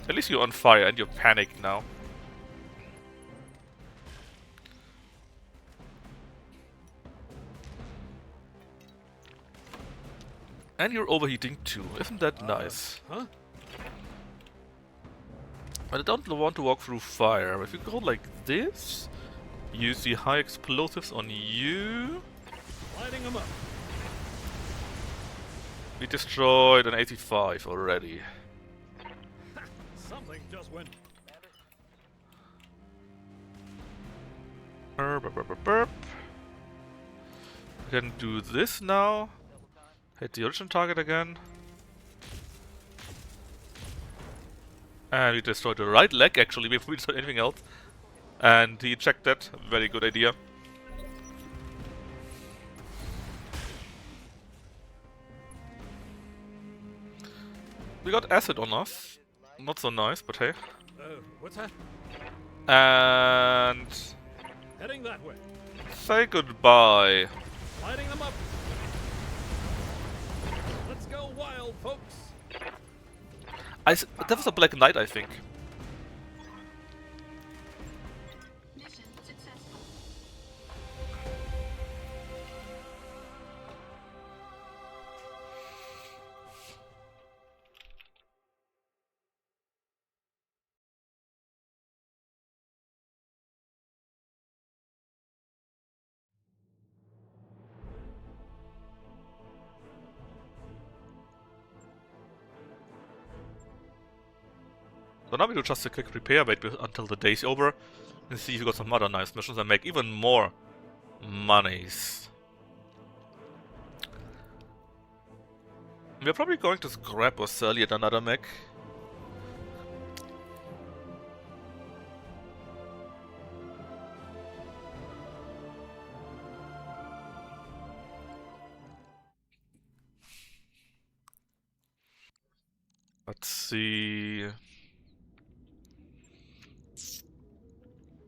At least you're on fire and you're panicked now. And you're overheating too, isn't that nice? Huh? But I don't want to walk through fire. If you go like this, use the high explosives on you. Lighting them up. We destroyed an 85 already. Something just went. Burp, burp, burp, burp, burp. We can do this now. Hit the original target again. And we destroyed the right leg actually before we destroyed anything else. And he checked that. Very good idea. We got acid on us. Not so nice, but hey. What's that? And Heading that way. say goodbye. Lighting them up. Let's go wild, folks. That was a Black Knight, I think. Mission successful. So now we do just a quick repair, wait until the day's over, and see if we got some other nice missions and make even more monies. We're probably going to scrap or sell yet another mech. Let's see.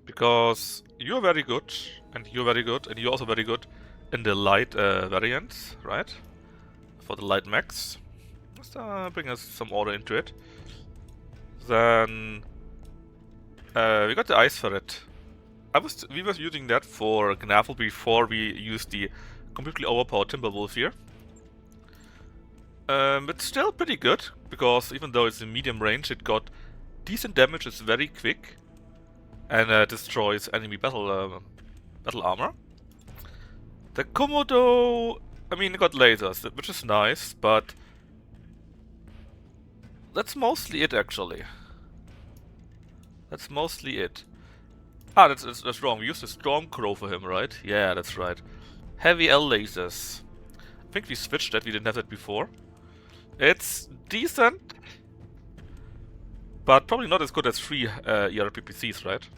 Because you're very good, and you're very good, and you're also very good in the light variants, right? For the light mechs. Let's bring us some order into it. Then we got the ice ferret. We were using that for Gnavel before we used the completely overpowered Timberwolf here. It's still pretty good, because even though it's in medium range, it got decent damage, it's very quick, and destroys enemy battle armor. The Komodo, I mean, it got lasers, which is nice, but that's mostly it actually. That's mostly it. Ah, that's wrong. We used a Stormcrow for him, right? Yeah, that's right. Heavy L lasers. I think we switched that. We didn't have that before. It's decent, but probably not as good as 3 ERPPCs, right?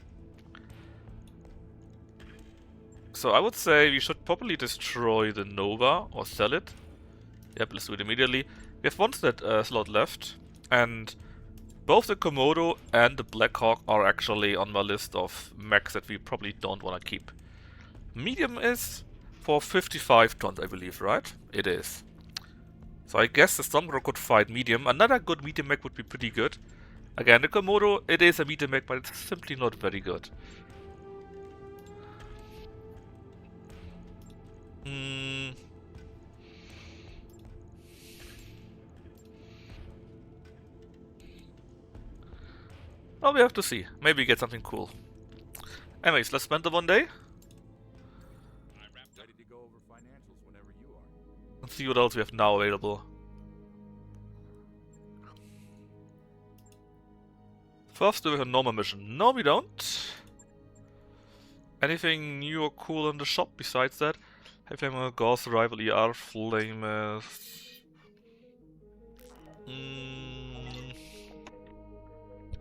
So I would say we should probably destroy the Nova or sell it. Yep, let's do it immediately. We have one slot left, and both the Komodo and the Blackhawk are actually on my list of mechs that we probably don't want to keep. Medium is for 55 tons, I believe, right? It is. So I guess the Stormcrow could fight medium. Another good medium mech would be pretty good. Again, the Komodo, it is a medium mech, but it's simply not very good. Well, we have to see. Maybe we get something cool. Anyways, let's spend the one day. Ready to go over financials whenever you are. And see what else we have now available. First, do we have a normal mission? No, we don't. Anything new or cool in the shop besides that? Heavy Flamer, Gauss, Rival, ER, Flamers.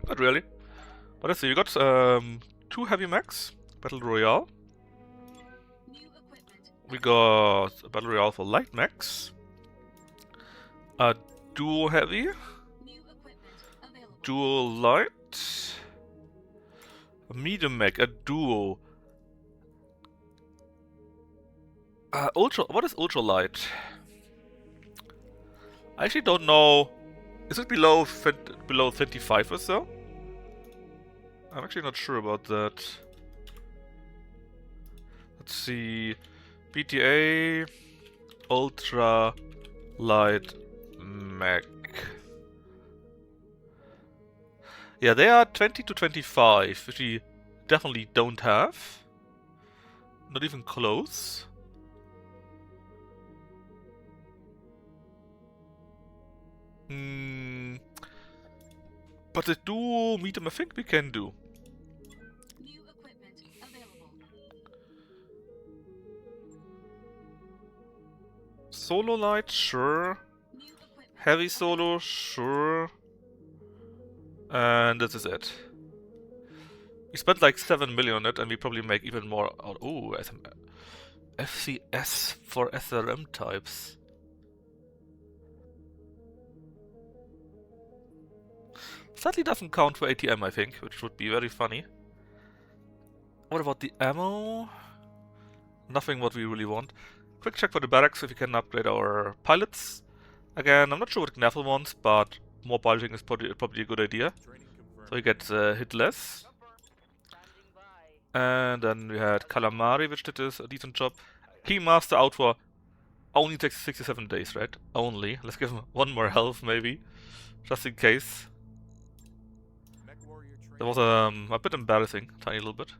Not really. But let's see, we got 2 heavy mechs, Battle Royale. New equipment. We got a Battle Royale for light mechs. A duo heavy. New equipment available. Dual light. A medium mech, a duo. Ultra. What is ultra light? I actually don't know. Is it below 25 or so? I'm actually not sure about that. Let's see. BTA ultra light mech. Yeah, they are 20 to 25, which we definitely don't have. Not even close. But the duo medium I think we can do. New equipment available. Solo light, sure. New equipment. Heavy solo, sure. And this is it. We spent like 7 million on it, and we probably make even more out. Ooh, FCS for SRM types. Sadly doesn't count for ATM, I think, which would be very funny. What about the ammo? Nothing what we really want. Quick check for the barracks if we can upgrade our pilots. Again, I'm not sure what Knaffel wants, but more piloting is probably a good idea. So he gets hit less. And then we had Calamari, which did a decent job. Keymaster out for only takes 67 days, right? Only. Let's give him one more health, maybe. Just in case. That was a bit embarrassing, tiny little bit.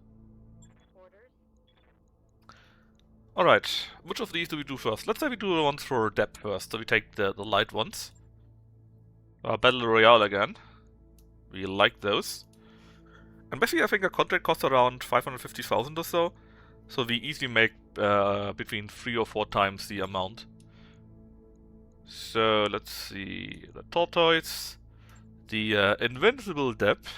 Alright, which of these do we do first? Let's say we do the ones for depth first, so we take the light ones. Battle Royale again. We like those. And basically I think a contract costs around 550,000 or so. So we easily make between 3 or 4 times the amount. So let's see, the tortoise, the invincible depth.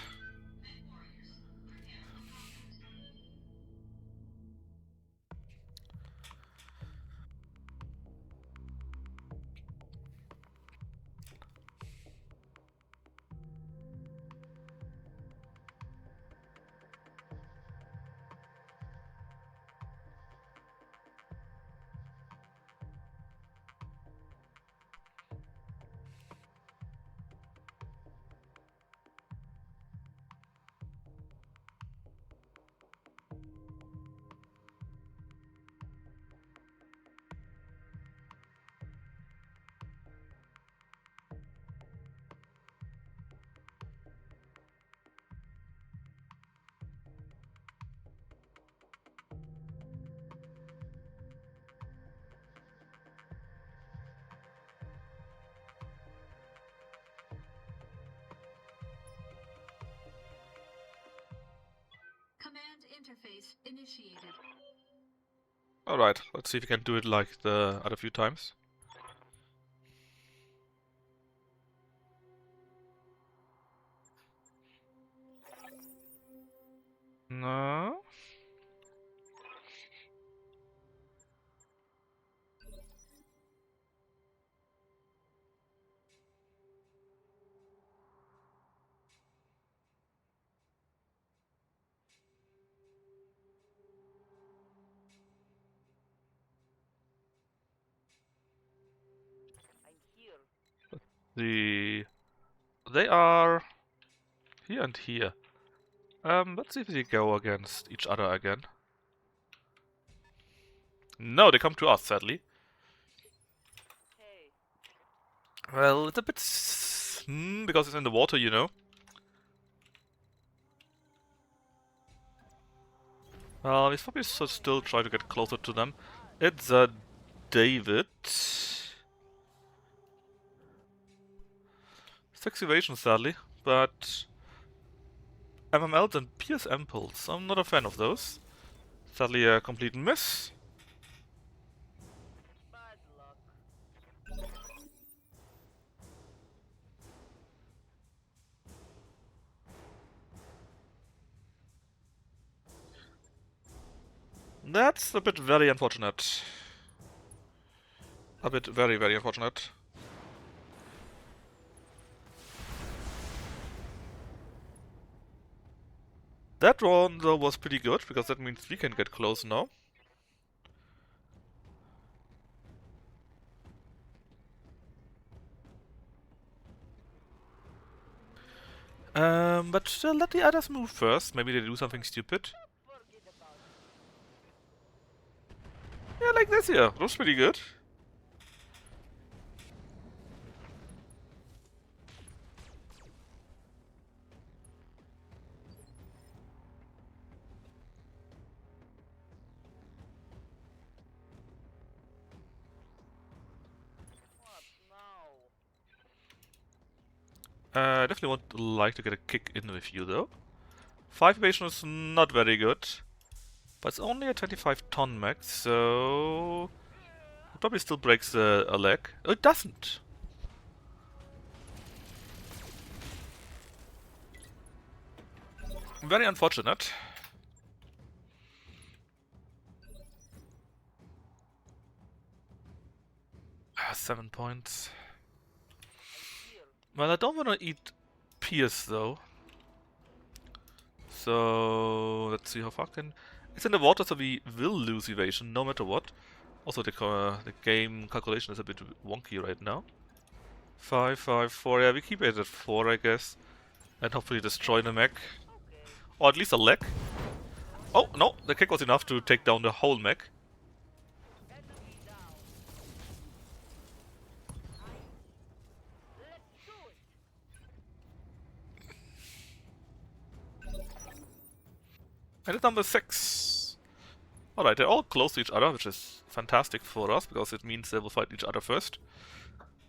Command interface initiated. Alright, let's see if we can do it like the other few times. No. They are here and here. Let's see if they go against each other again. No, they come to us, sadly. Well, it's a bit because it's in the water, you know. We probably should still try to get closer to them. It's David. 6 evasion, sadly, but MMLs and Pierce Impulse. I'm not a fan of those. Sadly, a complete miss. That's a bit very unfortunate. A bit very, very unfortunate. That one, though, was pretty good, because that means we can get close now. But let the others move first. Maybe they do something stupid. Yeah, like this here. Looks pretty good. I definitely would like to get a kick in with you, though. 5 evasion is not very good. But it's only a 25 ton max, so... It probably still breaks a leg. Oh, it doesn't. Very unfortunate. Ah, 7 points. Well, I don't want to eat Pierce though. So let's see how far can. It's in the water, so we will lose evasion no matter what. Also, the game calculation is a bit wonky right now. 5, 5, 4. Yeah, we keep it at 4, I guess, and hopefully destroy the mech, or at least a leg. Oh no, the kick was enough to take down the whole mech. And it's number 6. Alright, they're all close to each other, which is fantastic for us, because it means they will fight each other first.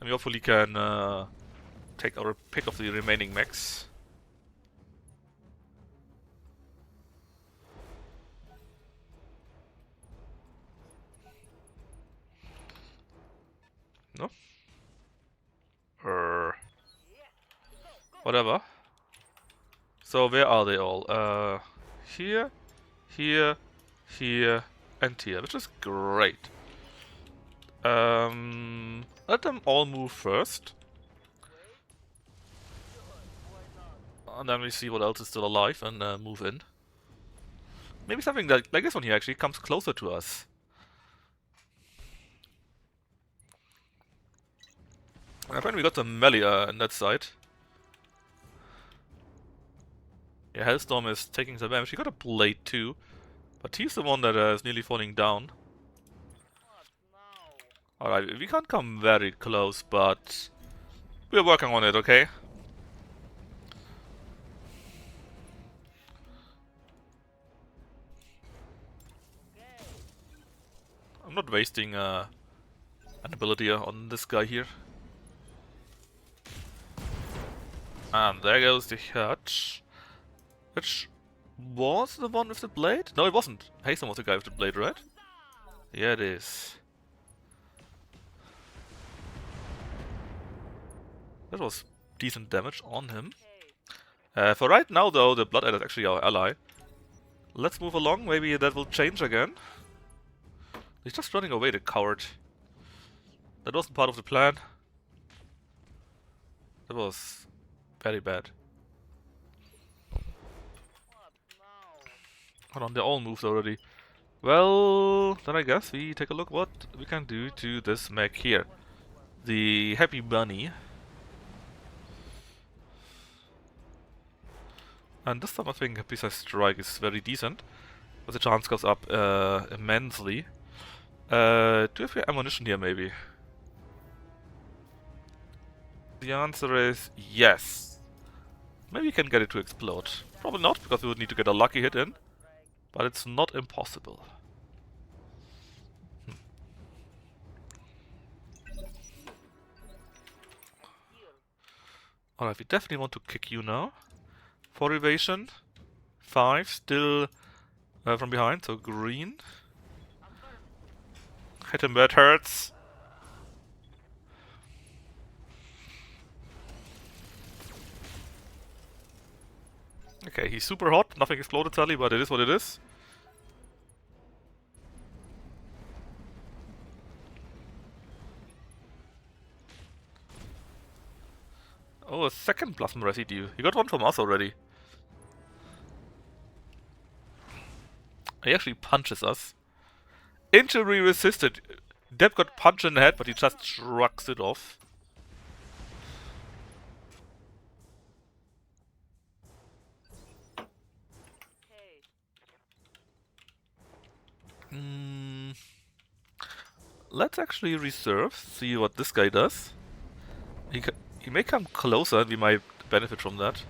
And we hopefully can take our pick of the remaining mechs. No? Whatever. So where are they all? Here, here, here, and here, which is great. Let them all move first. And then we see what else is still alive and move in. Maybe something like this one here actually comes closer to us. And apparently we got the melee on that side. Yeah, Hellstorm is taking some damage. He got a blade too, but he's the one that is nearly falling down. Alright, we can't come very close, but we're working on it, okay? I'm not wasting an ability on this guy here. And there goes the hutch. Which was the one with the blade? No, it wasn't. Hasten was the guy with the blade, right? Yeah, it is. That was decent damage on him. For right now, though, the Blood Adder is actually our ally. Let's move along. Maybe that will change again. He's just running away, the coward. That wasn't part of the plan. That was very bad. Hold on, they all moved already. Well, then I guess we take a look what we can do to this mech here. The Happy Bunny. And this time I think Happy Size Strike is very decent, but the chance goes up immensely. Do we have ammunition here maybe? The answer is yes. Maybe we can get it to explode. Probably not, because we would need to get a lucky hit in. But it's not impossible. Alright, we definitely want to kick you now. 4 evasion. 5 still from behind, so green. Hit him where it hurts. Okay, he's super hot. Nothing exploded sadly, but it is what it is. Oh, a second plasma residue. He got one from us already. He actually punches us. Injury resisted. Deb got punched in the head, but he just shrugs it off. Let's actually reserve, see what this guy does. He may come closer, and we might benefit from that.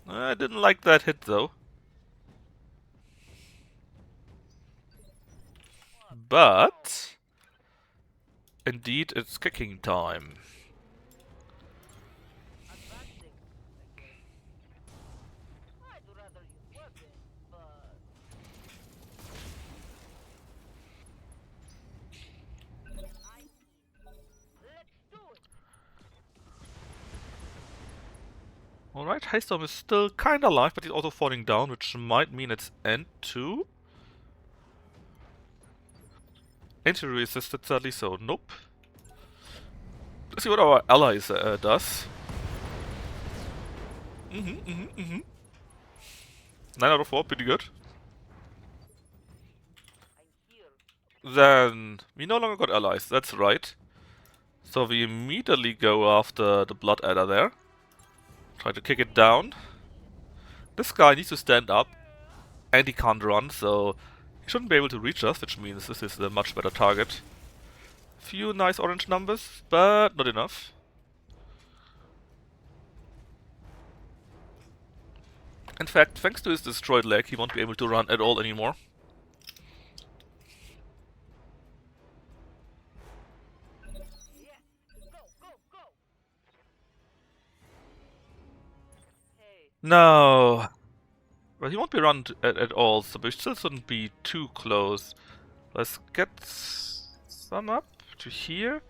I didn't like that hit though. But indeed, it's kicking time. Right, Hailstorm is still kinda alive, but he's also falling down, which might mean it's end too. Injury resisted sadly, so nope. Let's see what our allies does. 9 out of 4, pretty good. Then we no longer got allies, that's right. So we immediately go after the Blood Adder there. Try to kick it down. This guy needs to stand up, and he can't run, so he shouldn't be able to reach us, which means this is a much better target. Few nice orange numbers, but not enough. In fact, thanks to his destroyed leg, he won't be able to run at all anymore. No! Well, he won't be run at all, so we still shouldn't be too close. Let's get some up to here.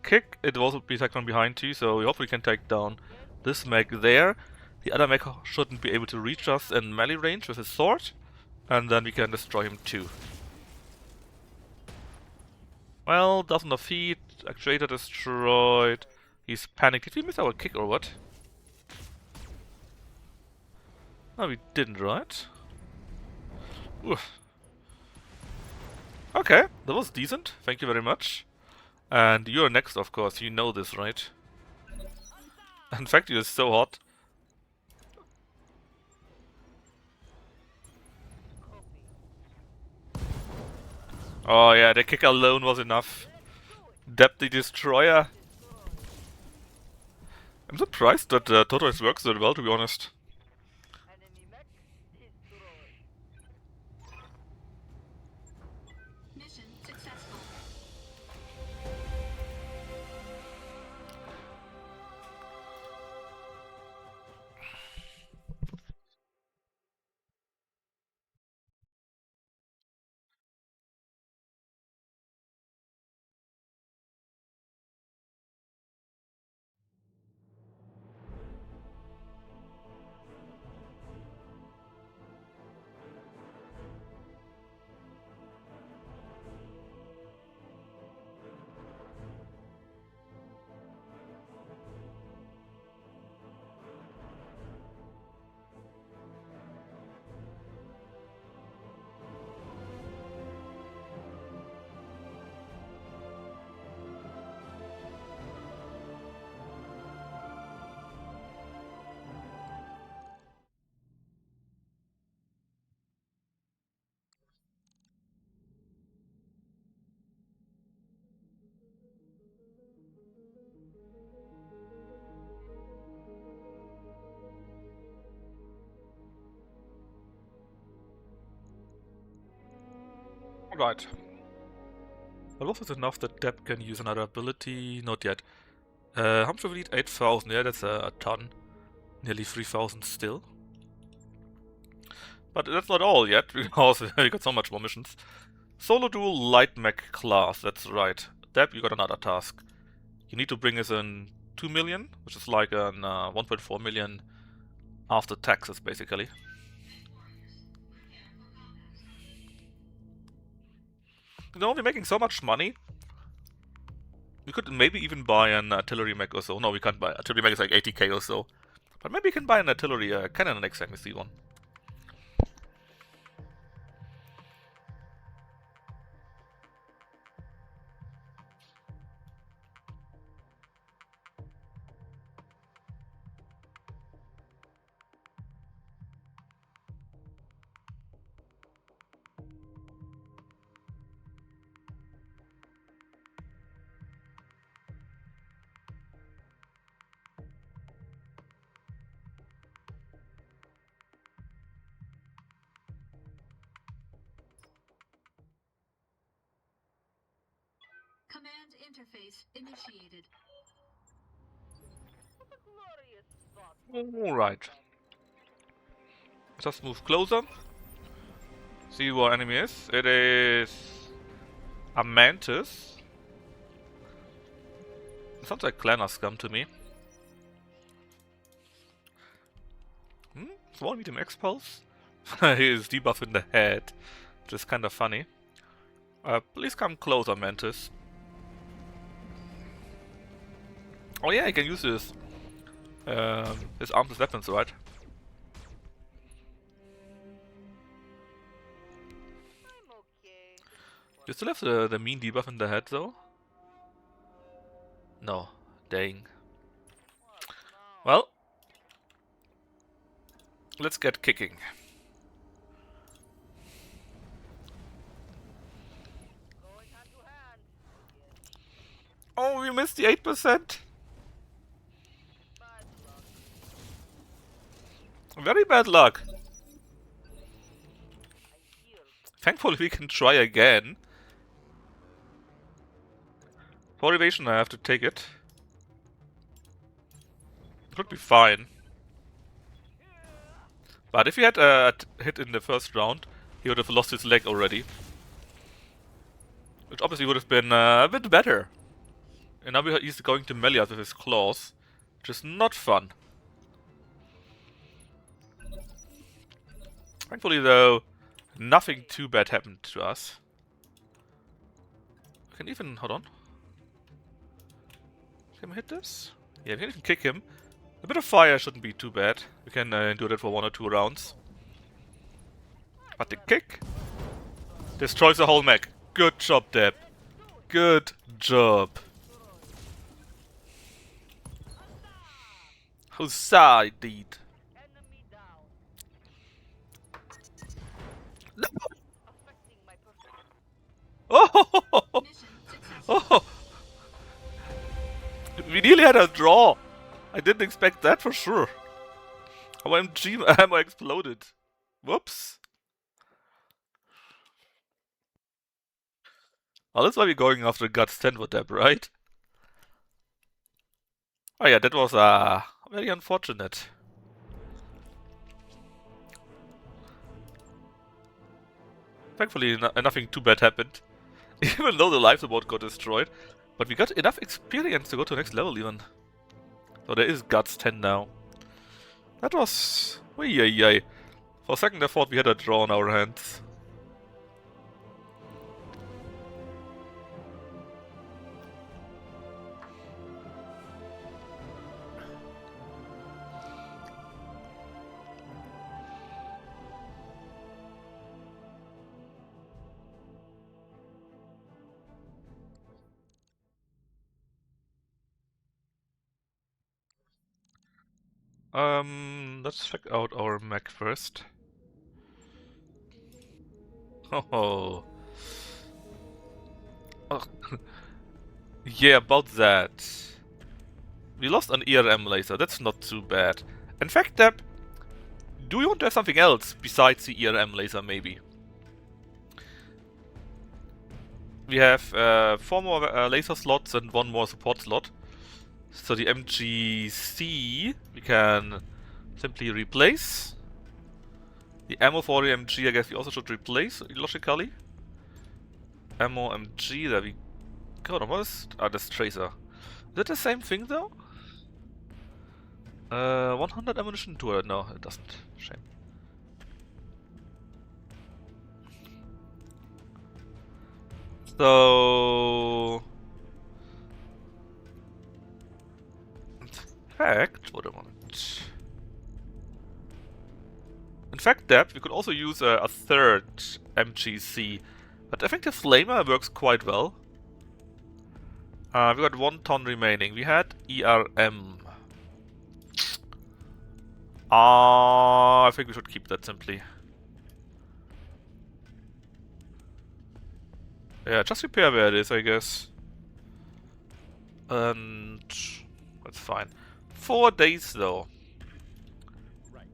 Kick, it will also be attacked from behind too, so we hopefully can take down this mech there. The other mech shouldn't be able to reach us in melee range with his sword, and then we can destroy him too. Well, doesn't defeat, actuator destroyed, he's panicked. Did we miss our kick or what? No, we didn't, right? Oof. Okay, that was decent, thank you very much. And you're next, of course, you know this, right? In fact, you're so hot. Oh yeah, the kick alone was enough. Depth Destroyer. I'm surprised that Tortoise works that well, to be honest. Mission successful. Right. But was it enough that Deb can use another ability? Not yet. How much do we need? 8,000, yeah, that's a ton. Nearly 3,000 still. But that's not all yet, because we got so much more missions. Solo duel light mech class, that's right. Deb, you got another task. You need to bring us in 2 million, which is like an 1.4 million after taxes, basically. You know, we're making so much money. We could maybe even buy an artillery mech or so. No, we can't buy. Artillery mech is like 80k or so. But maybe we can buy an artillery cannon next time we see one. Command interface initiated. Alright. Just move closer. See who our enemy is. It is a mantis. It sounds like Clanner scum to me. Small medium expulse. He is debuff in the head, which is kind of funny. Please come closer, Mantis. Oh yeah, I can use his arms as weapons, right? You still have the mean debuff in the head, though? No. Dang. Well, let's get kicking. Oh, we missed the 8%. Very bad luck. Thankfully we can try again. For evasion I have to take it. Could be fine. But if he had a hit in the first round, he would have lost his leg already. Which obviously would have been a bit better. And now he's going to melee us with his claws, which is not fun. Thankfully though, nothing too bad happened to us. We can even, hold on. Can we hit this? Yeah, we can even kick him. A bit of fire shouldn't be too bad. We can do that for 1 or 2 rounds. But the kick destroys the whole mech. Good job, Deb. Good job. Huzzah, indeed. No. Oh! Mission successful. Oh! We nearly had a draw. I didn't expect that for sure. Our MG ammo exploded. Whoops. Well, that's why we're going after Guts 10 for Deb, right? Oh yeah, that was very unfortunate. Thankfully, nothing too bad happened. Even though the life support got destroyed. But we got enough experience to go to the next level even. So there is Guts 10 now. That was... Yay. For a second I thought we had a draw on our hands. Let's check out our mech first. Oh. Oh. Yeah, about that. We lost an ERM laser, that's not too bad. In fact, Deb, do you want to have something else besides the ERM laser, maybe? We have 4 more laser slots and 1 more support slot. So the MGC we can simply replace. The ammo for the MG I guess we also should replace, logically. Ammo MG, there we go. What is... this tracer. Is it the same thing though? 100 ammunition, 200, no it doesn't. Shame. So... In fact, Deb, we could also use a third MGC, but I think the Flamer works quite well. We got 1 ton remaining. We had ERM. I think we should keep that simply. Yeah, just repair where it is, I guess. And that's fine. 4 days though. Right.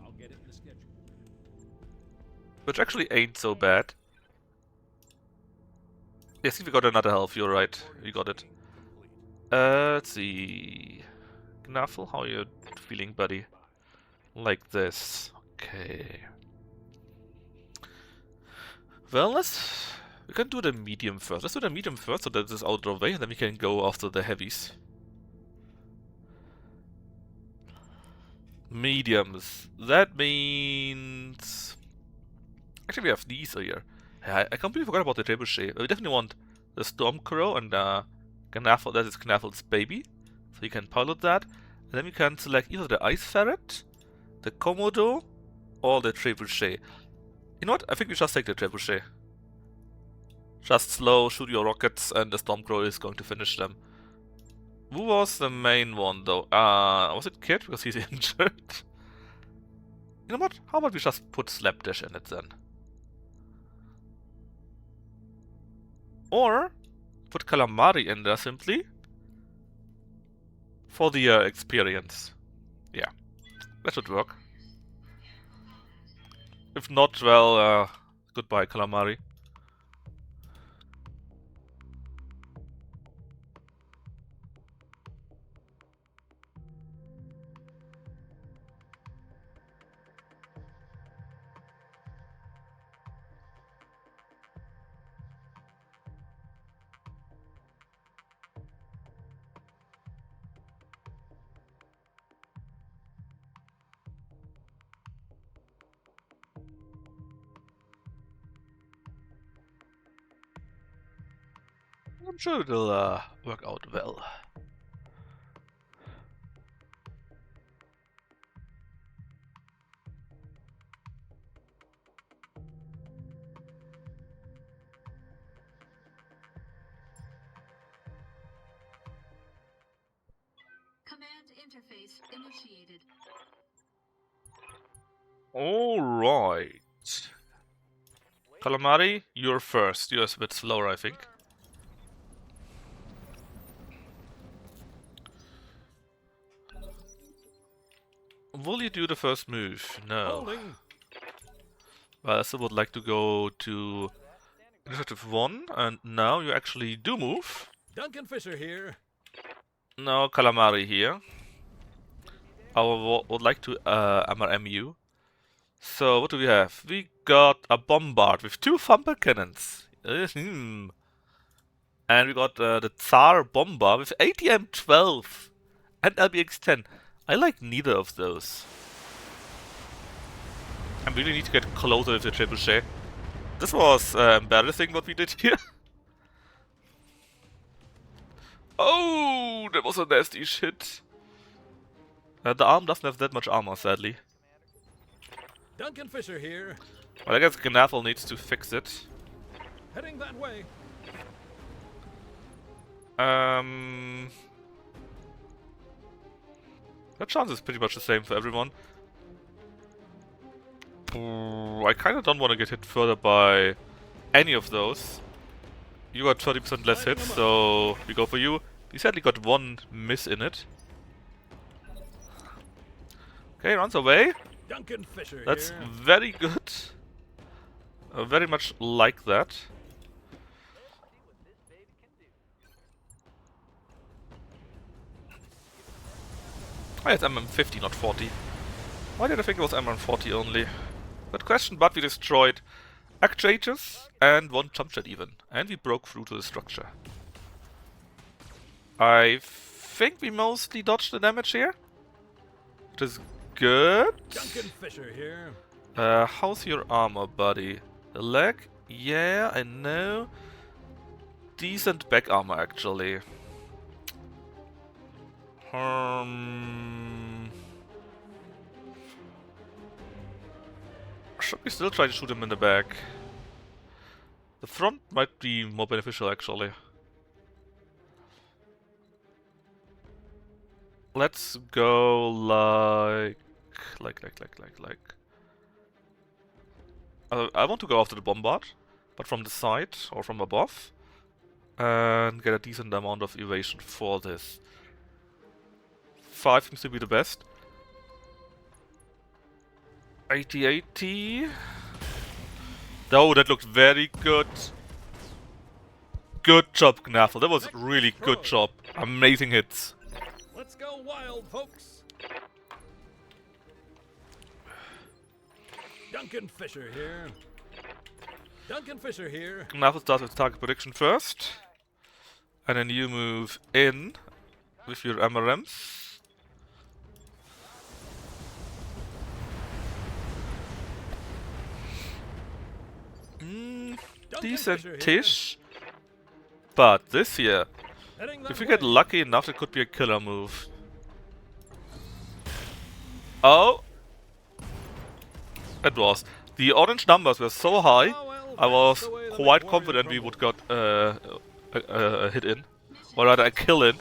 I'll get it in the schedule. Which actually ain't so bad. Yes, we got another health, you're right. We got it. Let's see. Knaffel, how are you feeling, buddy? Like this. Okay. Well, we can do the medium first. Let's do the medium first so that this is out of the way, and then we can go after the heavies. mediums. That means... Actually, we have these here. I completely forgot about the trebuchet. We definitely want the Stormcrow and Knaffle. That is Knaffle's baby. So you can pilot that. And then we can select either the Ice Ferret, the Komodo, or the trebuchet. You know what? I think we just take the trebuchet. Just slow, shoot your rockets, and the Stormcrow is going to finish them. Who was the main one, though? Was it Kid? Because he's injured. You know what? How about we just put Slapdash in it then? Or put Calamari in there simply for the experience. Yeah, that should work. If not, well, goodbye Calamari. I'm sure it'll work out well. Command interface initiated. Alright. Calamari, you're first. You're a bit slower, I think. Will you do the first move? No. Holding. Well, I still would like to go to Initiative 1, and now you actually do move. Duncan Fisher here. No, Calamari here. I would like to MRM you. So, what do we have? We got a Bombard with 2 Thumper Cannons. And we got the Tsar Bomber with ATM-12 and LBX-10. I like neither of those. I really need to get closer with the trebuchet. This was embarrassing what we did here. Oh, that was a nasty shit. The arm doesn't have that much armor, sadly. Duncan Fisher here. Well, I guess Knaffle needs to fix it. Heading that way. That chance is pretty much the same for everyone. I kinda don't want to get hit further by any of those. You got 30% less hits, so we go for you. We sadly got 1 miss in it. Okay, runs away. Duncan Fisher That's here. very good. Very much like that. Oh, it's MM50, not 40. Why did I think it was MM40 only? Good question, but we destroyed actuators and 1 jump jet even. And we broke through to the structure. I think we mostly dodged the damage here. Which is good. Duncan Fisher here. How's your armor, buddy? The leg? Yeah, I know. Decent back armor, actually. Should we still try to shoot him in the back? The front might be more beneficial, actually. Let's go like... I want to go after the Bombard, but from the side or from above, and get a decent amount of evasion for this. 5 seems to be the best. 80-80. Oh, that looked very good. Good job, Knaffle. That was really good job. Amazing hits. Let's go wild, folks. Duncan Fisher here. Duncan Fisher here. Knaffle starts with target prediction first. And then you move in with your MRMs. Duncan Fisher here. decent-ish. But this here, Heading that if you get way. lucky enough, it could be a killer move. Oh! It was. The orange numbers were so high, Oh, well, I was that's the way to make quite warriors confident we crumble. would got a hit in. Or rather a kill in.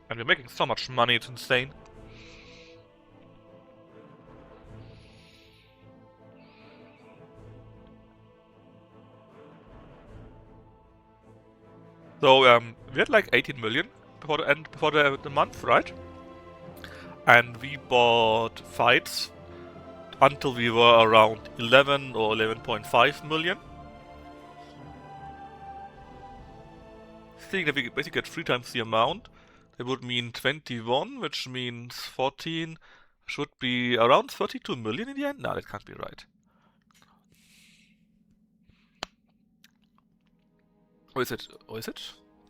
And we're making so much money, it's insane. So we had like 18 million before the end, before the month, right? And we bought fights until we were around 11 or 11.5 million. Seeing that we basically get 3 times the amount, that would mean 21, which means 14 should be around 32 million in the end? No, that can't be right. Or is it? Or is it?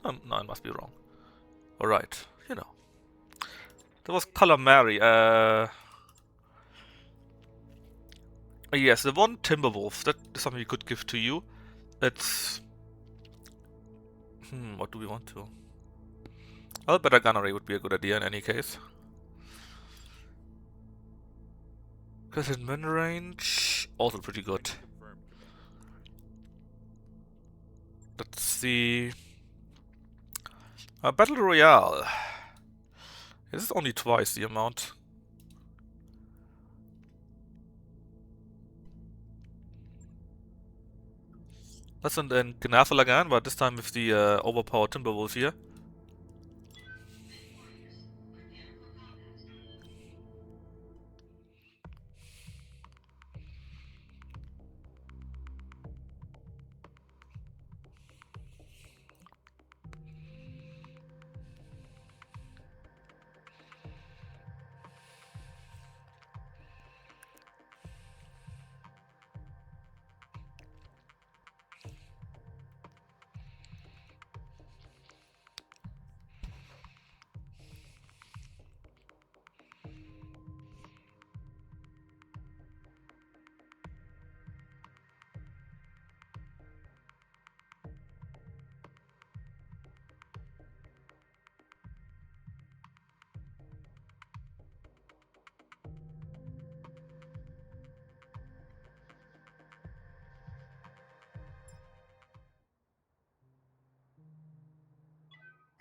No, I must be wrong. Alright, you know. That was Calamari. Yes, the one Timberwolf, that is something we could give to you. It's... what do we want to? Well, better gunnery would be a good idea in any case. Because in mid-range, also pretty good. Let's see... Battle Royale. This is only twice the amount. Let's then Gnaffle again, but this time with the overpowered Timberwolf here.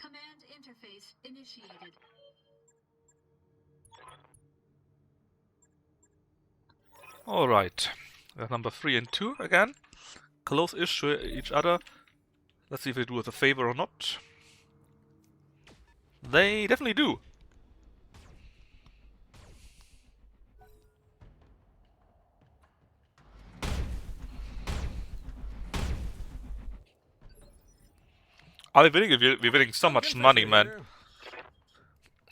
Command interface initiated. Alright. Number 3 and 2 again. Close-ish to each other. Let's see if they do us a favor or not. They definitely do. Are we winning? We're winning so much Duncan money, Fisher man. here.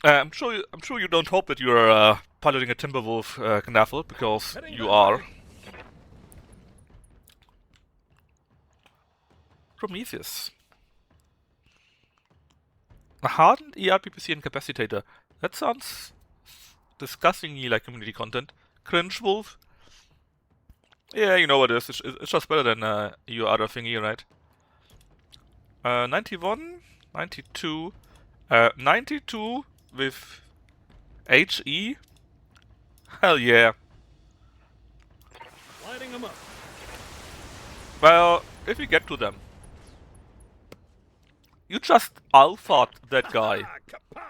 I'm sure you don't hope that you're piloting a Timberwolf Knaffle, because Heading you that are. way. Prometheus. A hardened ERPPC incapacitator. That sounds disgustingly like community content. Cringe Wolf. Yeah, you know what it is. It's just better than your other thingy, right? 91, 92, 92 with HE. Hell yeah. Lighting them up. Well, if we get to them. You just alphaed that guy. Ah, kapow!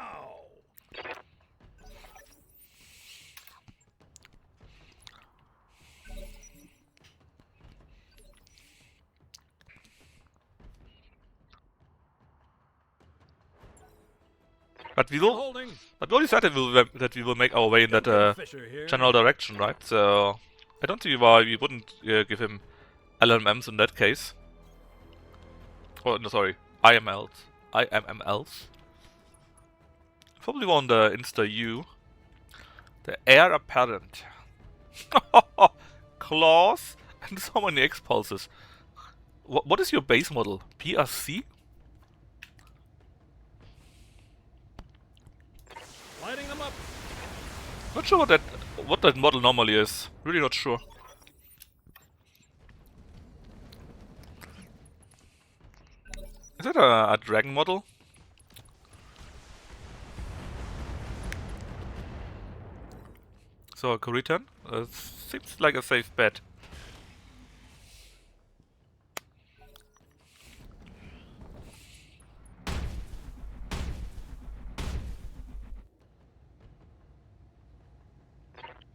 But we will. Holding. But we already said that we will make our way in that Duncan Fisher here. general direction, right? So I don't see why we wouldn't give him LMMs in that case. Oh, no, sorry. IMLs. IMMLs. Probably want the Insta U. The heir apparent. Claws and so many expulses. What is your base model? PRC? Lighting them up. Not sure what that model normally is. Really not sure. Is it a dragon model? So a Kuritan? Seems like a safe bet.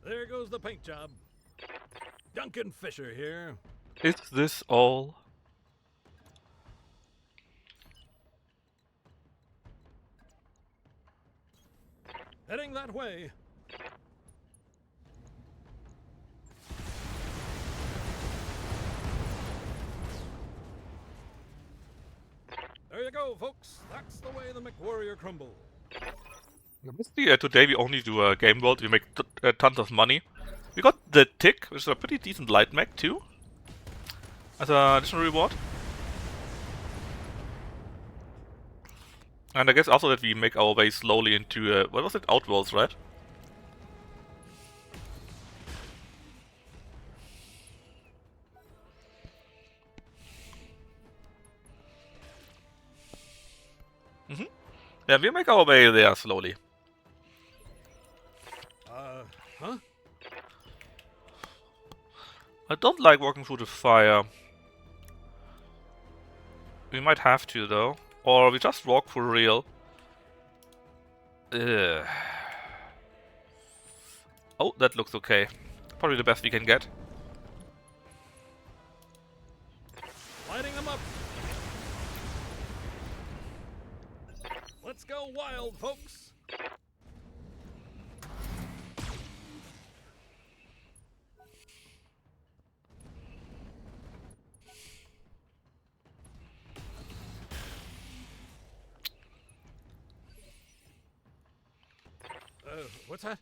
There goes the paint job. Duncan Fisher here. Is this all? Heading that way. There you go, folks. That's the way the McWarrior crumble. Basically, today we only do a Gameworld. We make tons of money. We got the Tick, which is a pretty decent light mech too, as an additional reward. And I guess also that we make our way slowly into, what was it? Outworlds, right? Yeah, we make our way there slowly. Huh? I don't like walking through the fire. We might have to though. Or we just walk for real. Ugh. Oh, that looks okay. Probably the best we can get. Lighting them up. Let's go wild, folks. What's that?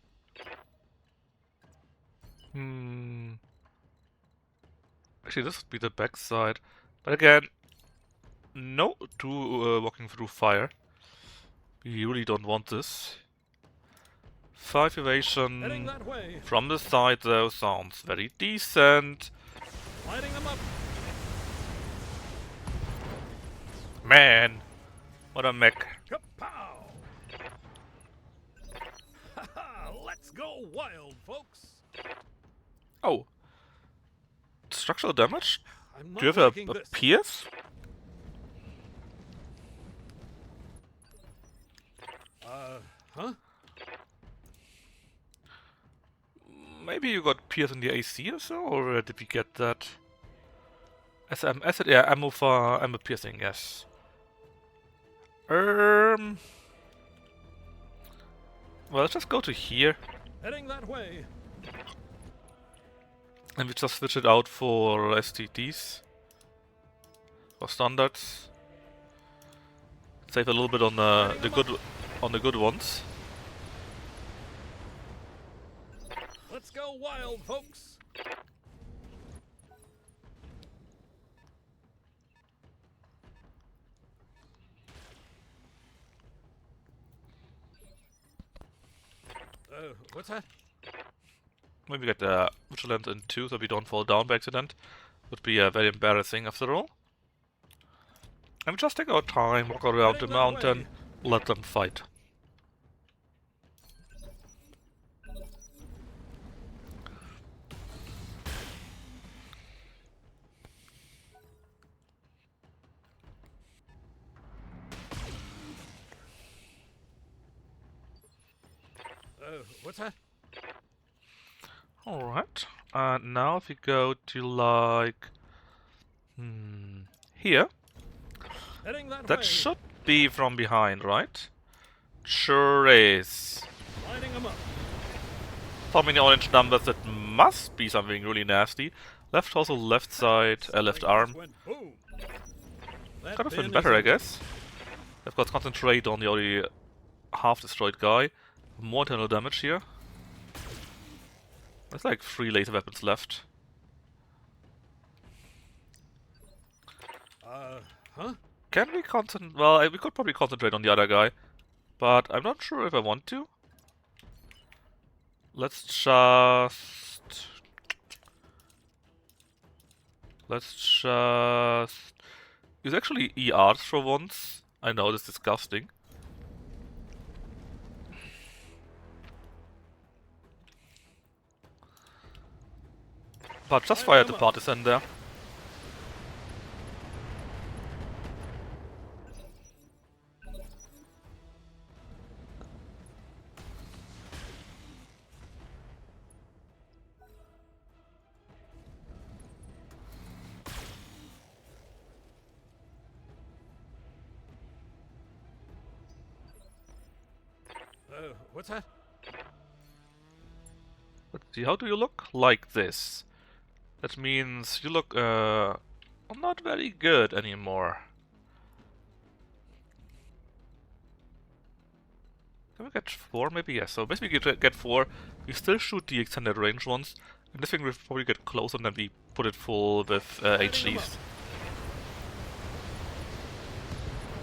Actually, this would be the backside. But again, no to walking through fire. We really don't want this. 5 Heading evasion that way. from the side though sounds very decent. Lighting them up. Man, what a mech. Kapow! Haha! Let's go wild, folks. Oh. Structural damage? I'm Do you not have liking a this. pierce? Huh? Maybe you got pierce in the AC or so, or did we get that? Acid, yeah, ammo for ammo piercing, yes. Well, let's just go to here, Heading that way. and we just switch it out for STDs, or standards. Save a little bit on the good ones. Let's go wild, folks. What's that? Maybe get the vigilance in 2 so we don't fall down by accident. Would be very embarrassing after all. And we just take our time, walk around the mountain, let them fight. What's that? Alright, now if we go to like... here, Heading that that way. should be from behind, right? Sure is. Lighting them up. So many orange numbers, that must be something really nasty. Left torso, left side, left arm. Went boom. That Kind of been bin better, is I empty. guess. I've got concentrate on the already half-destroyed guy. More internal damage here. There's like 3 laser weapons left. Huh? Can we concentrate? Well, we could probably concentrate on the other guy. But I'm not sure if I want to. Let's just... use actually ERs for once. I know, this is disgusting. But just fire the partisan there. What's that? Let's see, how do you look? Like this. That means you look not very good anymore. Can we get 4 maybe? Yes, so basically we get 4. We still shoot the extended range ones. And this thing will probably get closer and then we put it full with HGs.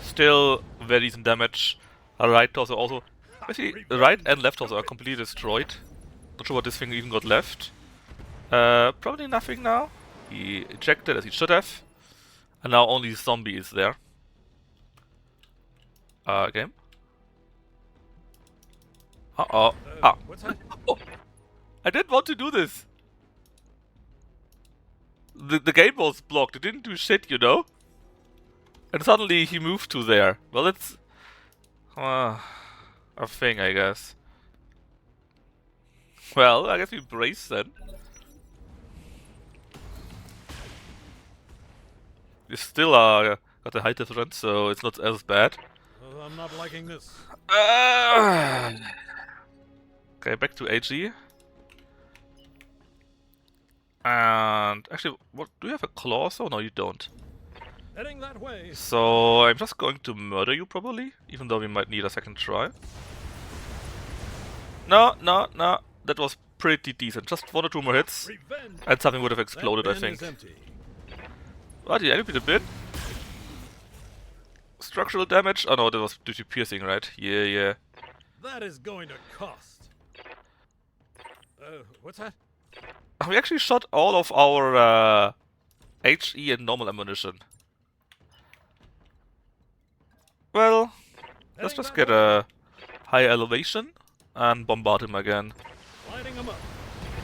Still very decent damage. Right torso also. Basically, right and left torso are completely destroyed. Not sure what this thing even got left. Probably nothing now. He ejected as he should have. And now only zombie is there. Game. Uh-oh. What's that? Oh, I didn't want to do this. The game was blocked. It didn't do shit, you know? And suddenly he moved to there. Well, it's a thing, I guess. Well, I guess we brace then. We still got a high difference, so it's not as bad. I'm not liking this. Okay, back to AG. And actually, what do you have a claw? So no, you don't. Heading that way. So I'm just going to murder you probably, even though we might need a second try. No. That was pretty decent. Just 1 or 2 more hits, Revenge. and something would have exploded, I That bin think. is empty. What, the enemy did a bit? Structural damage? Oh no, that was due to piercing, right? Yeah. That is going to cost. What's that? We actually shot all of our HE and normal ammunition. Well, let's just get a high elevation and bombard him again. Lighting him up.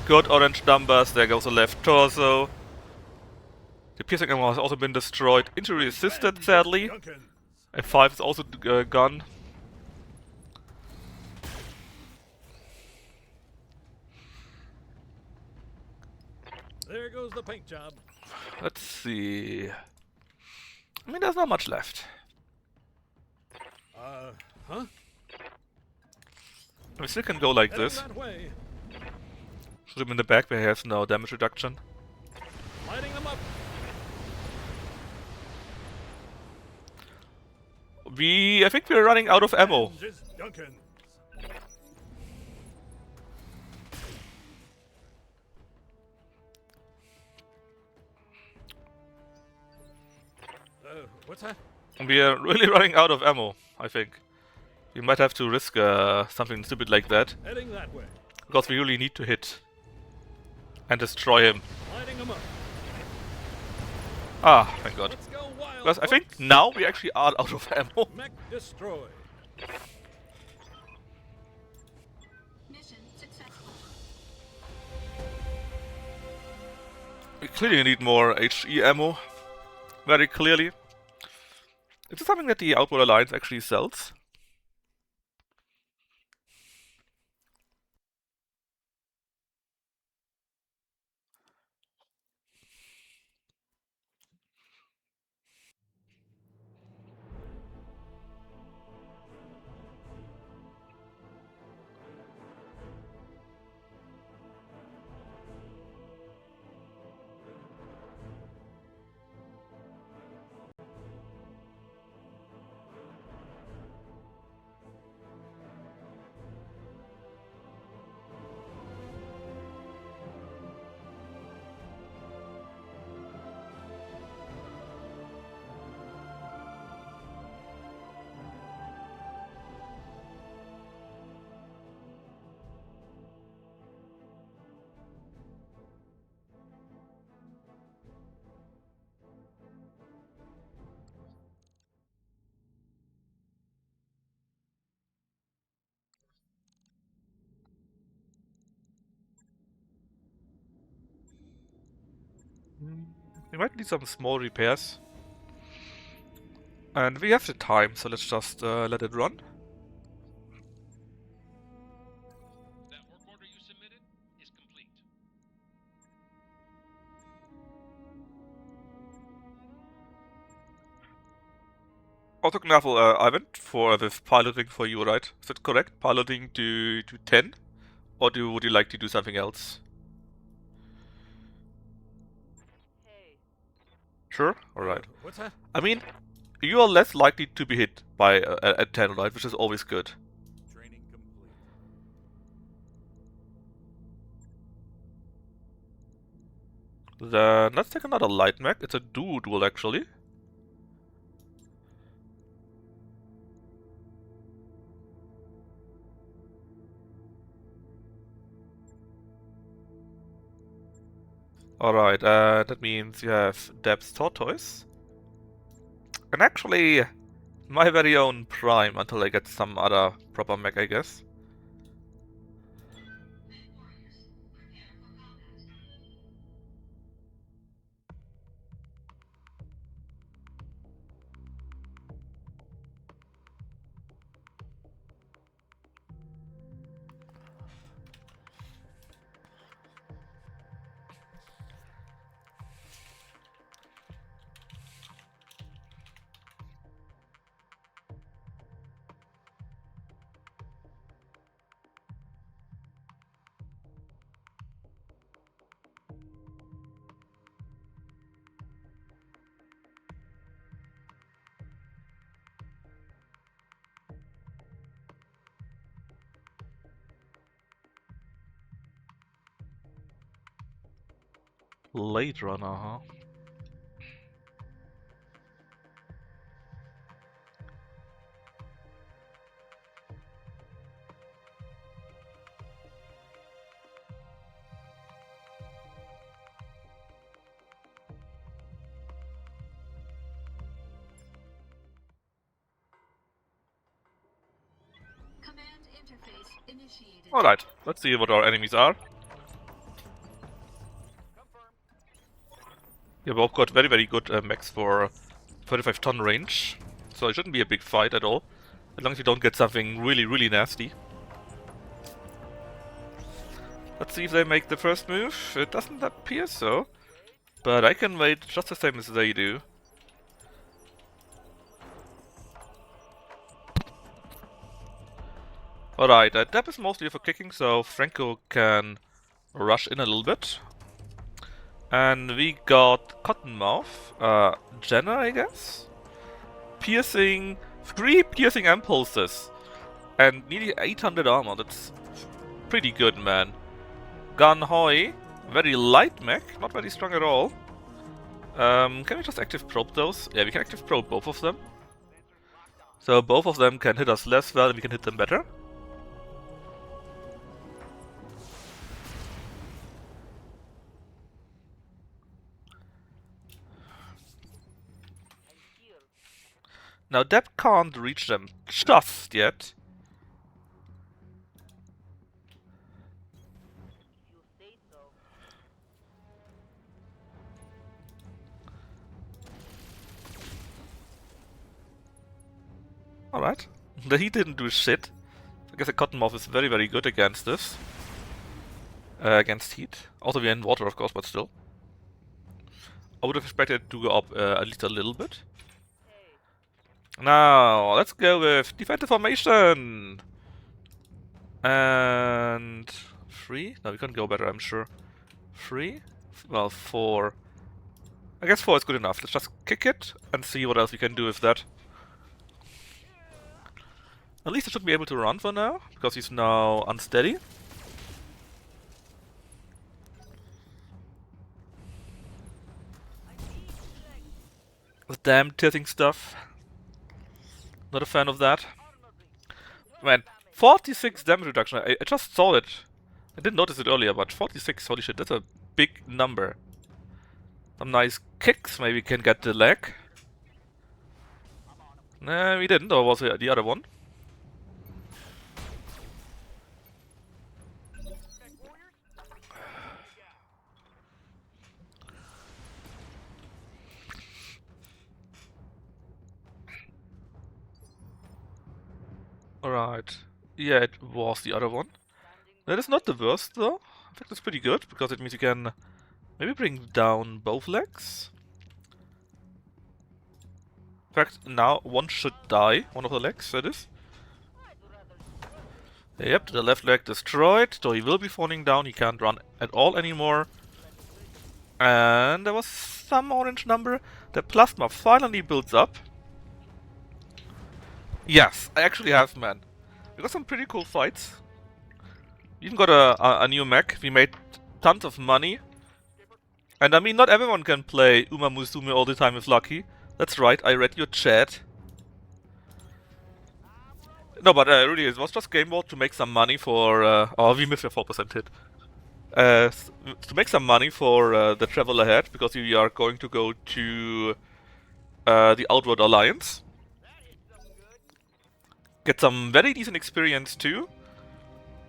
Good orange numbers, there goes the left torso. The piercing ammo has also been destroyed. Injury resistant, sadly. Junkins. F5 is also gone. There goes the paint job. Let's see. I mean, there's not much left. Huh? We still can go like Heading this. that way. Shoot him in the back where he has no damage reduction. Lighting them up. I think we're running out of ammo. Revenge is Junkins. What's that? We are really running out of ammo, I think. We might have to risk something stupid like that. Heading that way. Because we really need to hit. And destroy him. Lighting them up. Ah, thank god. Let's go wild. Because I think folks. now we actually are out of ammo. Mech destroyed. Mission successful. We clearly need more HE ammo. Very clearly. Is this something that the Outworld Alliance actually sells? We might need some small repairs. And we have the time, so let's just let it run. That work order you submitted is complete. Also, Knavel, I went for this piloting for you, right? Is that correct? Piloting to 10? Or would you like to do something else? Sure? Alright. What's that? I mean, you are less likely to be hit by at 10, right? Which is always good. Training complete. Then let's take another light mech. It's a dual actually. Alright, that means you have Deb's Tortoise. And actually, my very own Prime until I get some other proper mech, I guess. Blade Runner, huh? Command interface initiated. Alright, let's see what our enemies are. Yeah, both got very good mechs for 35-ton range. So it shouldn't be a big fight at all. As long as you don't get something really nasty. Let's see if they make the first move. It doesn't appear so. But I can wait just the same as they do. Alright, Deb is mostly for kicking, so Franco can rush in a little bit. And we got Cottonmouth, Jenna, I guess? Piercing, 3 piercing impulses. And nearly 800 armor, that's pretty good, man. Gun Hoi, very light mech, not very strong at all. Can we just active probe those? Yeah, we can active probe both of them. So both of them can hit us less well and we can hit them better. Now Deb can't reach them just yet. Alright. He didn't do shit. I guess the Cottonmouth is very good against this. Against heat. Also we're in water of course, but still. I would have expected it to go up at least a little bit. Now, let's go with defensive formation! And 3? No, we can go better, I'm sure. 3? Well, 4. I guess 4 is good enough. Let's just kick it and see what else we can do with that. At least I should be able to run for now, because he's now unsteady. The damn tilting stuff. Not a fan of that. Man, 46 damage reduction. I just saw it. I didn't notice it earlier, but 46, holy shit, that's a big number. Some nice kicks, maybe we can get the leg. Nah, we didn't, or was it the other one? Alright. Yeah, it was the other one. That is not the worst though. In fact, it's pretty good because it means you can maybe bring down both legs. In fact, now one should die. One of the legs, that is. Yep, the left leg destroyed, so he will be falling down. He can't run at all anymore. And there was some orange number. The plasma finally builds up. Yes, I actually have, man. We got some pretty cool fights. We even got a new mech. We made tons of money. And I mean, not everyone can play Uma Musume all the time if lucky. That's right, I read your chat. No, but really, it was just Gameworld to make some money for... oh, we missed a 4% hit. To make some money for the travel ahead, because we are going to go to the Outward Alliance. Get some very decent experience too.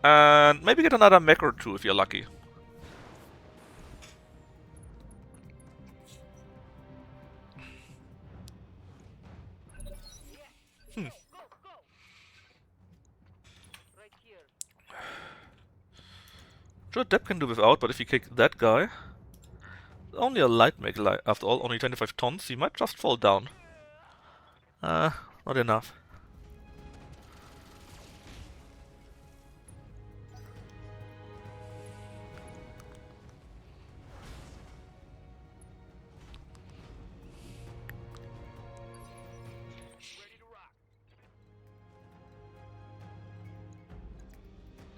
And maybe get another mech or two if you're lucky. Sure, Depp can do without, but if you kick that guy... Only a light mech, after all, only 25 tons, he might just fall down. Not enough.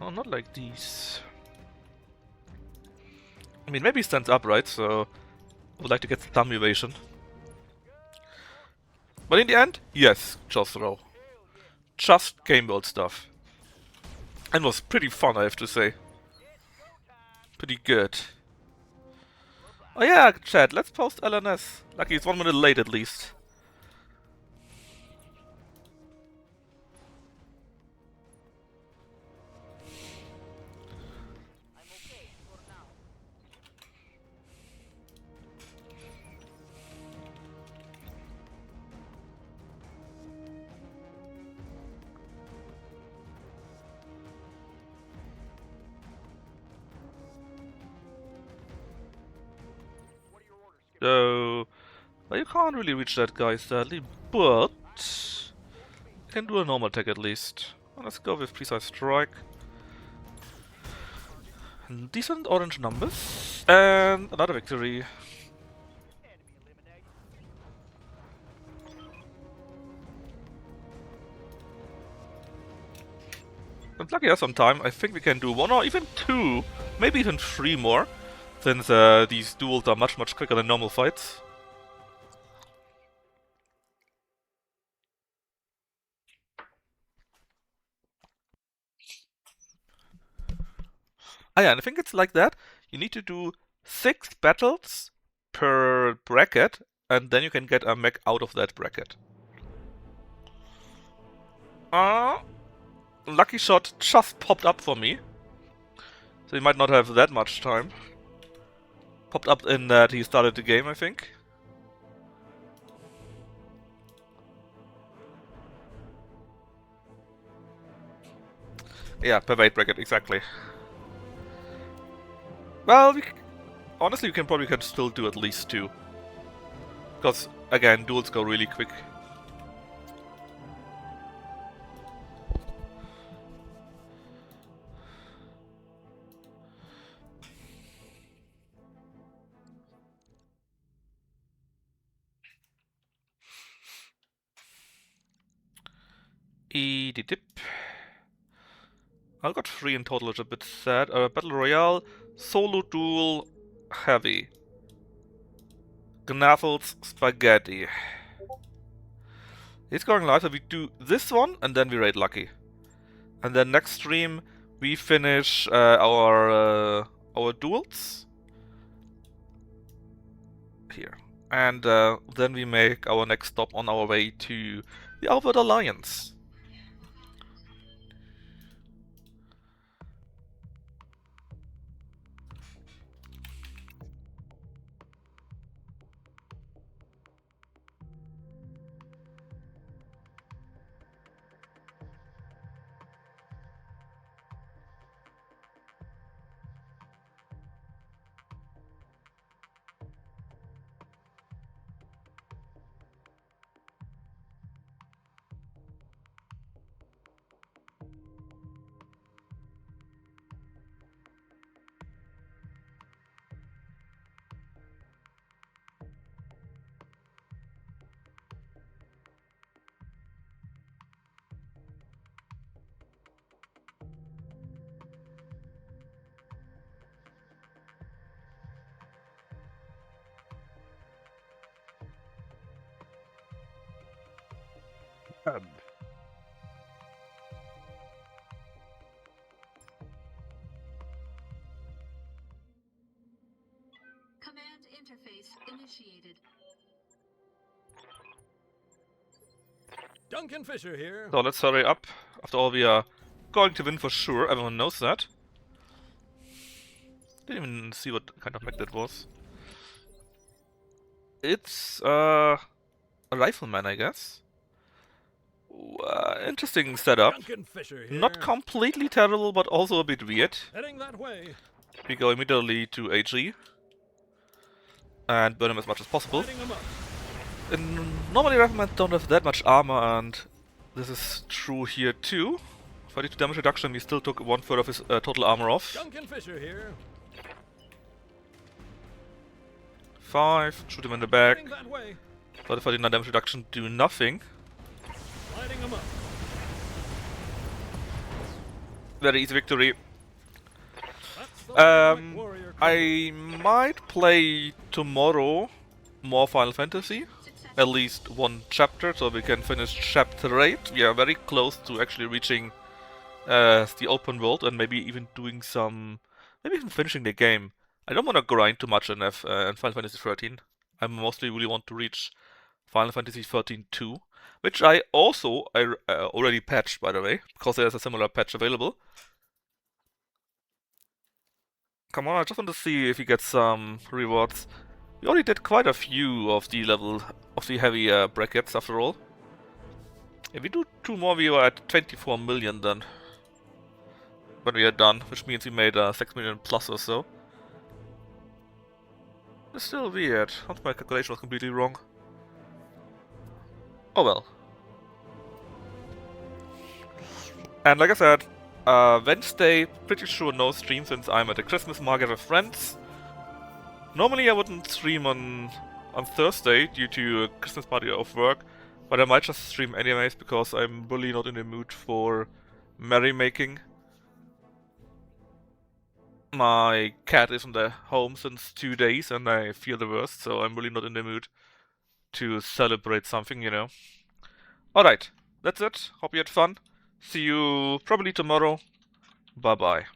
Oh, not like these. I mean, maybe he stands upright, so I would like to get some evasion. But in the end, yes, just throw. Just Gameworld stuff. And was pretty fun, I have to say. Pretty good. Oh yeah, chat, let's post LNS. Lucky it's 1 minute late at least. So, well, you can't really reach that guy, sadly, but you can do a normal attack at least. Well, let's go with Precise Strike. Decent orange numbers, and another victory. And lucky us some time, I think we can do 1 or even 2, maybe even 3 more, since these duels are much quicker than normal fights. Ah yeah, and I think it's like that. You need to do 6 battles per bracket, and then you can get a mech out of that bracket. Lucky shot just popped up for me. So he might not have that much time. Popped up in that he started the game, I think. Yeah, per weight bracket, exactly. Well, honestly, we can probably still do at least 2. Because, again, duels go really quick. Dip. I got 3 in total, which is a bit sad. Battle Royale, Solo Duel, Heavy. Gnaffles, Spaghetti. It's going live, so we do this one, and then we raid Lucky. And then next stream, we finish our duels. Here. And then we make our next stop on our way to the Outward Alliance. Command interface initiated. Duncan Fisher here. So let's hurry up. After all, we are going to win for sure. Everyone knows that. Didn't even see what kind of mech that was. It's a rifleman, I guess. Interesting setup. Duncan Fisher here. Not completely terrible, but also a bit weird. Heading that way. We go immediately to AG and burn him as much as possible. Lighting him up. Normally riflemen don't have that much armor, and this is true here too. 32 damage reduction, we still took 1/3 of his total armor off. Duncan Fisher here. 5, shoot him in the back. Heading that way. 39 damage reduction, do nothing. Lighting him up. Very easy victory. That's the Warwick warrior code. I might play tomorrow more Final Fantasy. Success. At least one chapter, so we can finish chapter 8. We are very close to actually reaching the open world and maybe even doing some... maybe even finishing the game. I don't want to grind too much in Final Fantasy 13. I mostly really want to reach Final Fantasy 13-2, which I also already patched, by the way, because there's a similar patch available. Come on, I just want to see if we get some rewards. We already did quite a few of the heavy brackets after all. If we do 2 more, we are at 24 million then. When we are done, which means we made 6 million plus or so. It's still weird. My calculation was completely wrong. Oh well. And like I said, Wednesday, pretty sure no stream since I'm at the Christmas market with friends. Normally I wouldn't stream on Thursday due to a Christmas party of work, but I might just stream anyways because I'm really not in the mood for merrymaking. My cat isn't at home since 2 days and I feel the worst, so I'm really not in the mood to celebrate something, you know. Alright, that's it. Hope you had fun. See you probably tomorrow. Bye bye.